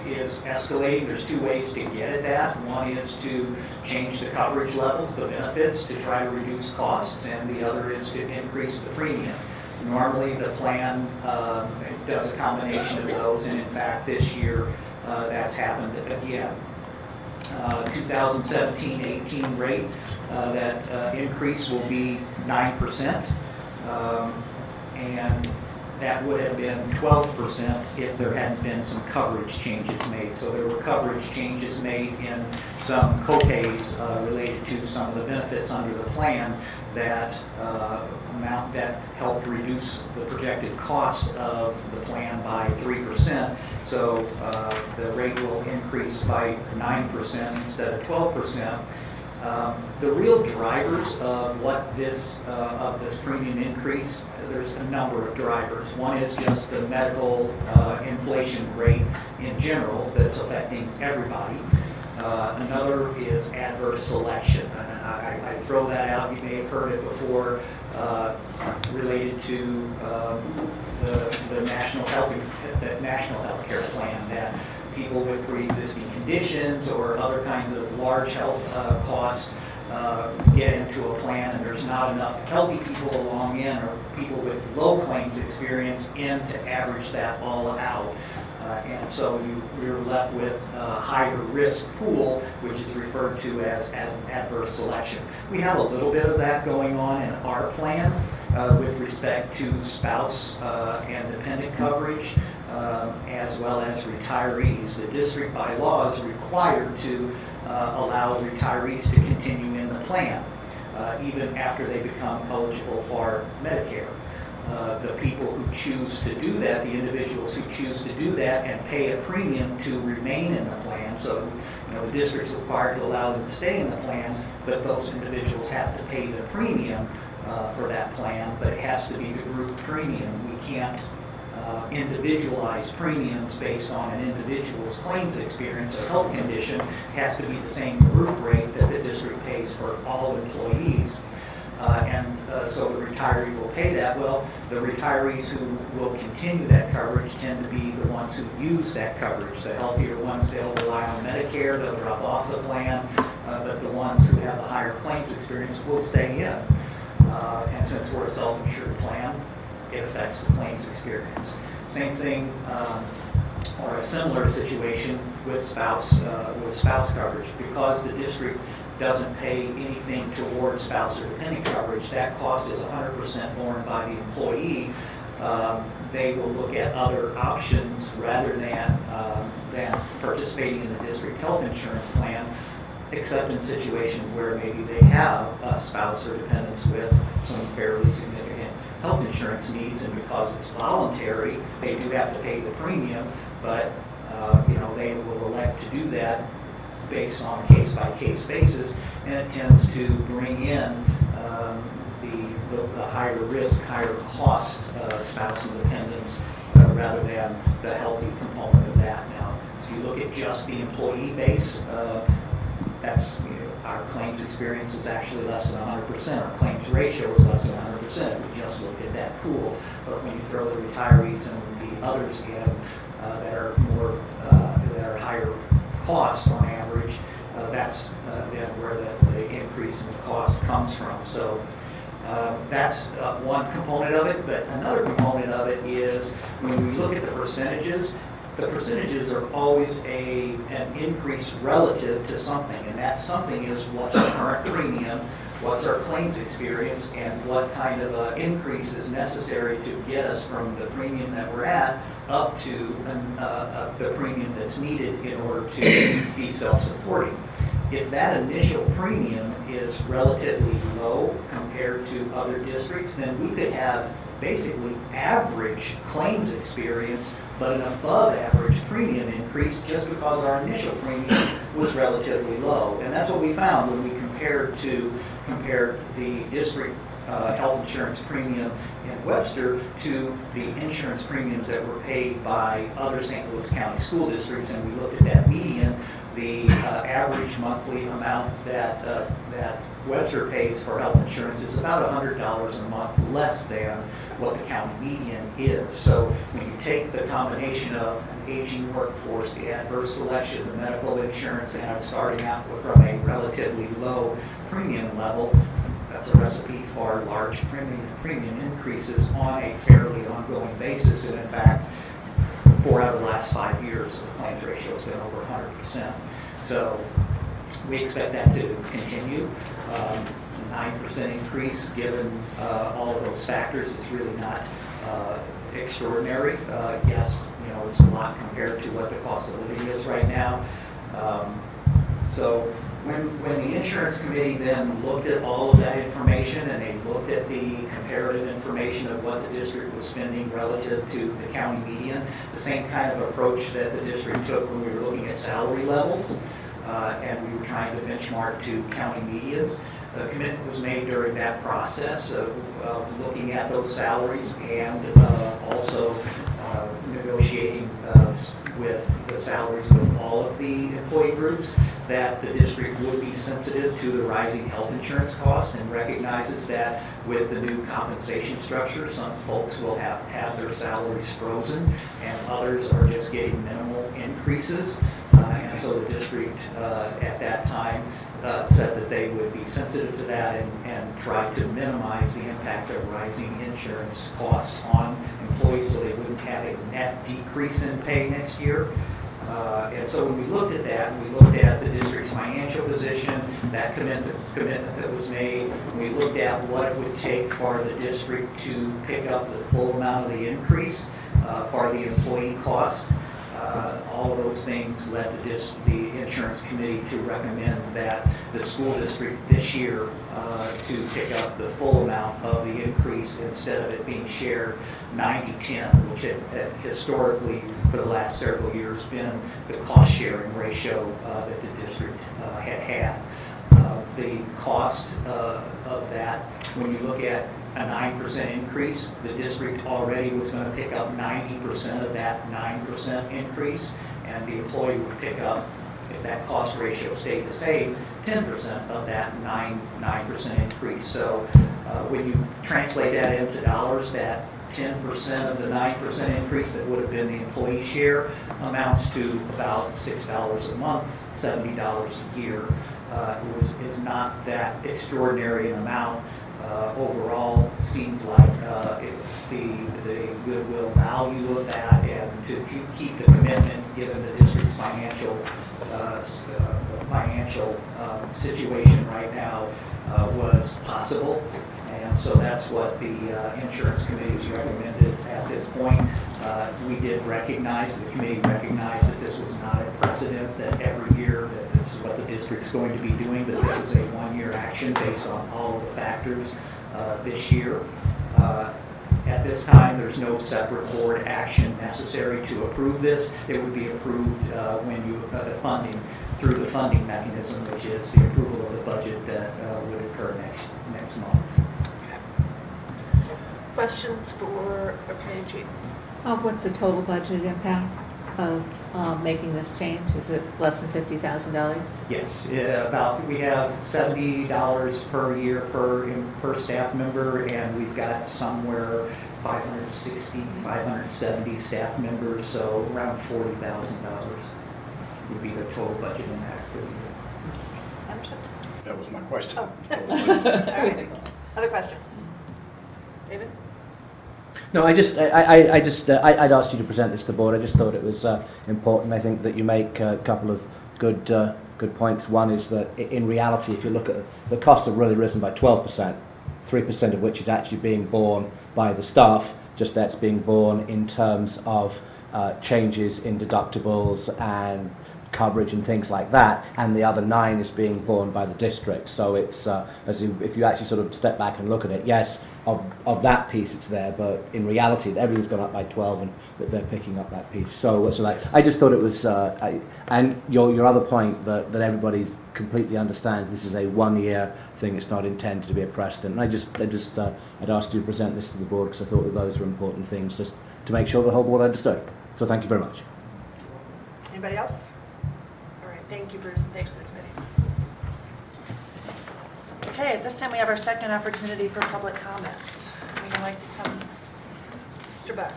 S2: is escalating, there's two ways to get at that. One is to change the coverage levels, the benefits, to try to reduce costs, and the other is to increase the premium. Normally, the plan does a combination of those, and in fact, this year, that's happened again. 2017-18 rate, that increase will be 9%, and that would have been 12% if there hadn't been some coverage changes made. So there were coverage changes made in some copays related to some of the benefits under the plan that helped reduce the projected cost of the plan by 3%. So the rate will increase by 9% instead of 12%. The real drivers of what this premium increase, there's a number of drivers. One is just the medical inflation rate in general that's affecting everybody. Another is adverse selection. And I throw that out. You may have heard it before, related to the national health care plan, that people with pre-existing conditions or other kinds of large health costs get into a plan, and there's not enough healthy people along in, or people with low claims experience in, to average that all out. And so we're left with a higher risk pool, which is referred to as adverse selection. We have a little bit of that going on in our plan with respect to spouse and dependent coverage, as well as retirees. The district by law is required to allow retirees to continue in the plan, even after they become eligible for Medicare. The people who choose to do that, the individuals who choose to do that and pay a premium to remain in the plan, so the district's required to allow them to stay in the plan, but those individuals have to pay the premium for that plan, but it has to be the group premium. We can't individualize premiums based on an individual's claims experience or health condition. It has to be the same group rate that the district pays for all employees. So the retiree will pay that. Well, the retirees who will continue that coverage tend to be the ones who use that coverage. The healthier ones, they'll rely on Medicare, they'll drop off the plan, but the ones who have the higher claims experience will stay in. And since we're a self-insured plan, it affects the claims experience. Same thing, or a similar situation with spouse coverage. Because the district doesn't pay anything towards spouse or dependent coverage, that cost is 100% borne by the employee. They will look at other options rather than participating in the district health insurance plan, except in situations where maybe they have a spouse or dependents with some fairly significant health insurance needs, and because it's voluntary, they do have to pay the premium, but they will elect to do that based on a case-by-case basis, and it tends to bring in the higher risk, higher cost spouse and dependents rather than the healthy component of that. Now, if you look at just the employee base, that's our claims experience is actually less than 100%. Our claims ratio is less than 100% if we just look at that pool. But when you throw the retirees and the others in that are higher cost on average, that's then where the increase in the cost comes from. So that's one component of it. But another component of it is when we look at the percentages are always an increase relative to something, and that something is what's our current premium, what's our claims experience, and what kind of increase is necessary to get us from the premium that we're at up to the premium that's needed in order to be self-supporting. If that initial premium is relatively low compared to other districts, then we could have basically average claims experience, but an above average premium increase just because our initial premium was relatively low. And that's what we found when we compared the district health insurance premium in Webster to the insurance premiums that were paid by other St. Louis County school districts, and we looked at that median. The average monthly amount that Webster pays for health insurance is about $100 a month less than what the county median is. So when you take the combination of an aging workforce, the adverse selection, the medical insurance, and starting out from a relatively low premium level, that's a recipe for large premium increases on a fairly ongoing basis. And in fact, 4 out of the last 5 years, the claims ratio has been over 100%. So we expect that to continue. 9% increase given all of those factors is really not extraordinary. Yes, you know, it's a lot compared to what the cost of living is right now. So when the insurance committee then looked at all of that information and they looked at the comparative information of what the district was spending relative to the county median, the same kind of approach that the district took when we were looking at salary levels, and we were trying to benchmark to county medians. A commitment was made during that process of looking at those salaries and also negotiating with the salaries with all of the employee groups, that the district would be sensitive to the rising health insurance costs and recognizes that with the new compensation structure, some folks will have their salaries frozen and others are just getting minimal increases. And so the district at that time said that they would be sensitive to that and try to minimize the impact of rising insurance costs on employees so they wouldn't have a net decrease in pay next year. And so when we looked at that, and we looked at the district's financial position, that commitment that was made, we looked at what it would take for the district to pick up the full amount of the increase for the employee cost. All of those things led the insurance committee to recommend that the school district this year to pick up the full amount of the increase instead of it being shared 90-10, which had historically for the last several years been the cost sharing ratio that the district had. The cost of that, when you look at a 9% increase, the district already was going to pick up 90% of that 9% increase, and the employee would pick up, if that cost ratio stayed the same, 10% of that 9% increase. So when you translate that into dollars, that 10% of the 9% increase that would have been the employee share amounts to about $6 a month, $70 a year. Is not that extraordinary an amount. Overall, seemed like the goodwill value of that, and to keep the commitment given the district's financial situation right now was possible. And so that's what the insurance committee's recommended at this point. We did recognize, the committee recognized that this was not a precedent that every year that this is what the district's going to be doing, but this is a one-year action based on all of the factors this year. At this time, there's no separate board action necessary to approve this. It would be approved when you the funding through the funding mechanism, which is the approval of the budget that would occur next month.
S1: Questions for, okay, Jean?
S16: What's the total budget impact of making this change? Is it less than $50,000?
S2: Yes, we have $70 per year per staff member, and we've got somewhere 560, 570 staff members, so around $40,000 would be the total budget impact for the year.
S1: Anderson?
S18: That was my question.
S1: Oh. All right. Other questions? David?
S17: No, I'd asked you to present this to the board. I just thought it was important. I think that you make a couple of good points. One is that in reality, if you look at the costs have really risen by 12%, 3% of which is actually being borne by the staff. Just that's being borne in terms of changes in deductibles and coverage and things like that, and the other 9 is being borne by the district. So it's if you actually sort of step back and look at it, yes, of that piece it's there, but in reality everything's gone up by 12 and that they're picking up that piece. So I just thought it was and your other point that everybody's completely understands this is a one-year thing, it's not intended to be a precedent. And I'd asked you to present this to the board because I thought that those were important things just to make sure the whole board understood. So thank you very much.
S1: Anybody else? Thank you, Bruce, and thanks to the committee. Okay, at this time we have our second opportunity for public comments. Would you like to come, Mr. Buck?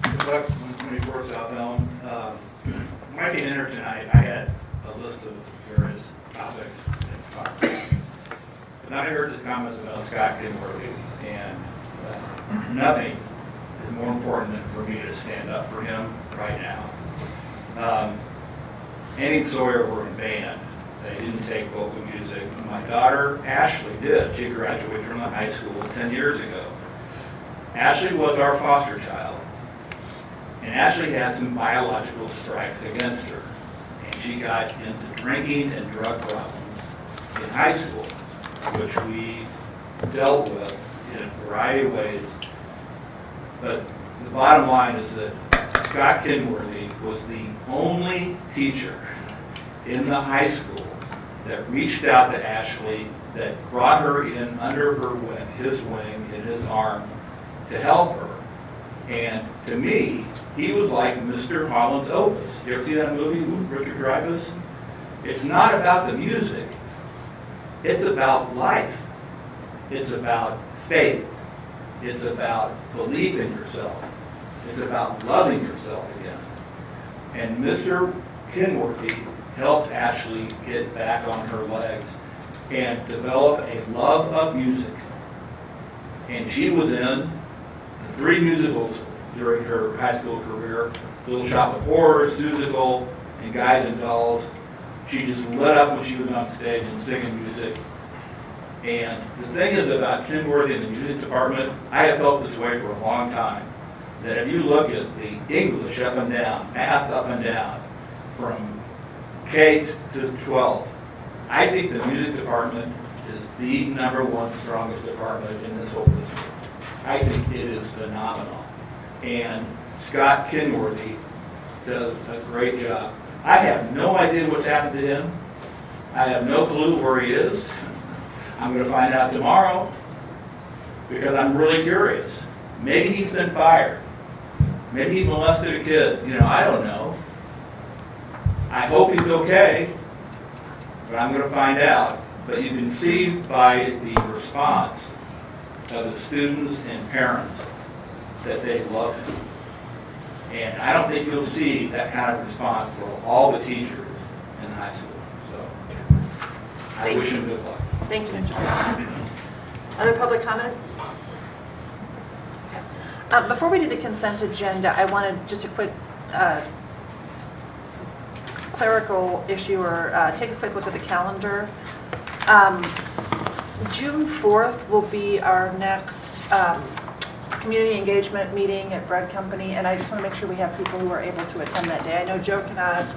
S8: Good luck, 124 South Elm. When I came in here tonight, I had a list of various topics to talk about. But then I heard the comments about Scott Kimberly, and nothing is more important than for me to stand up for him right now. Annie and Sawyer were in band They didn't take vocal music. My daughter, Ashley, did. She graduated from the high school 10 years ago. Ashley was our foster child. And Ashley had some biological strikes against her. And she got into drinking and drug problems in high school, which we dealt with in a variety of ways. But the bottom line is that Scott Kenworthy was the only teacher in the high school that reached out to Ashley, that brought her in under her wing, his wing, in his arm, to help her. And to me, he was like Mr. Holland's Opus. You ever see that movie with Richard Dreyfuss? It's not about the music. It's about life. It's about faith. It's about belief in yourself. It's about loving yourself again. And Mr. Kenworthy helped Ashley get back on her legs and develop a love of music. And she was in the 3 musicals during her high school career: Little Shop of Horrors, Seussical, and Guys and Dolls. She just lit up when she was on stage and singing music. And the thing is about Kenworthy in the music department, I have felt this way for a long time, that if you look at the English up and down, math up and down, from K to 12, I think the music department is the #1 strongest department in this whole district. I think it is phenomenal. And Scott Kenworthy does a great job. I have no idea what's happened to him. I have no clue where he is. I'm going to find out tomorrow because I'm really curious. Maybe he's been fired. Maybe he molested a kid. You know, I don't know. I hope he's okay, but I'm going to find out. But you can see by the response of the students and parents that they love him. And I don't think you'll see that kind of response for all the teachers in high school. So I wish him good luck.
S1: Thank you, Mr. Chairman. Other public comments? Okay. Before we do the consent agenda, I wanted just a quick clerical issue, or take a quick look at the calendar. June 4th will be our next community engagement meeting at Bread Company, and I just want to make sure we have people who are able to attend that day. I know Joe cannot,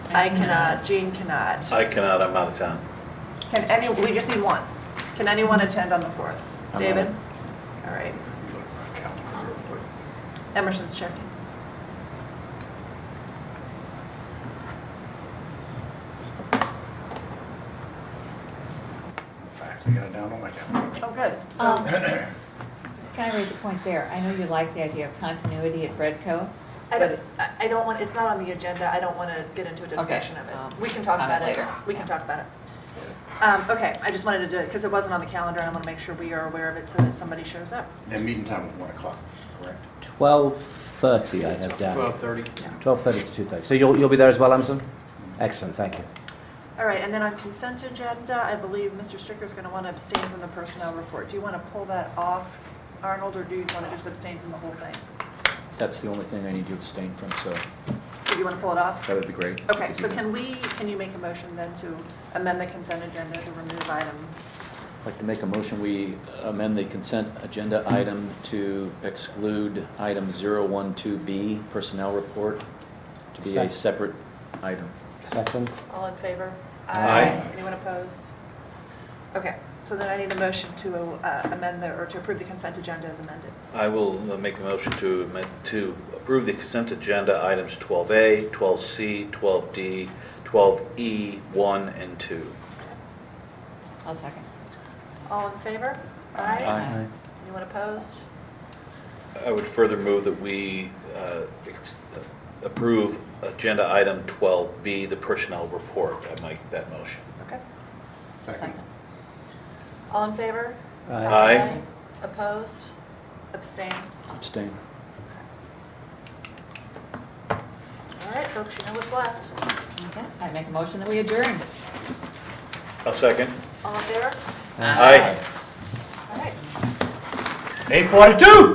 S1: I cannot, Jean cannot.
S19: I cannot, I'm out of town.
S1: We just need one. Can anyone attend on the 4th? David? All right. Emerson's checking.
S18: I actually got it down on my calendar.
S1: Oh, good.
S16: Can I raise a point there? I know you like the idea of continuity at Breadco.
S1: I don't want, it's not on the agenda. I don't want to get into a discussion of it. We can talk about it
S16: later.
S1: We can talk about it. Okay, I just wanted to do it because it wasn't on the calendar, and I want to make sure we are aware of it so that somebody shows up.
S18: And meeting time is 1 o'clock, correct?
S17: 12:30 I have down.
S18: 12:30.
S17: 12:30 to 2:30. So you'll be there as well, Emerson? Excellent, thank you.
S1: All right, and then on consent agenda, I believe Mr. Stricker is going to want to abstain from the personnel report. Do you want to pull that off, Arnold, or do you want to just abstain from the whole thing?
S20: That's the only thing I need to abstain from, so
S1: So do you want to pull it off?
S20: that would be great.
S1: Okay, so can you make a motion then to amend the consent agenda to remove item?
S20: I'd like to make a motion, we amend the consent agenda item to exclude item 012B, personnel report, to be a separate item.
S17: Second.
S1: All in favor?
S19: Aye.
S1: Anyone opposed? Okay, so then I need a motion to amend or to approve the consent agenda as amended.
S19: I will make a motion to approve the consent agenda items 12A, 12C, 12D, 12E, 1, and 2.
S16: I'll second.
S1: All in favor?
S20: Aye.
S1: Anyone opposed?
S19: I would further move that we approve agenda item 12B, the personnel report. I make that motion.
S1: Okay.
S20: Second.
S1: All in favor?
S19: Aye.
S1: Opposed? Abstain?
S20: Abstain.
S1: All right, folks, you know what's left.
S16: Okay. I make a motion that we adjourn.
S19: I'll second.
S1: All in favor?
S19: Aye.
S1: All right.
S18: 8:42.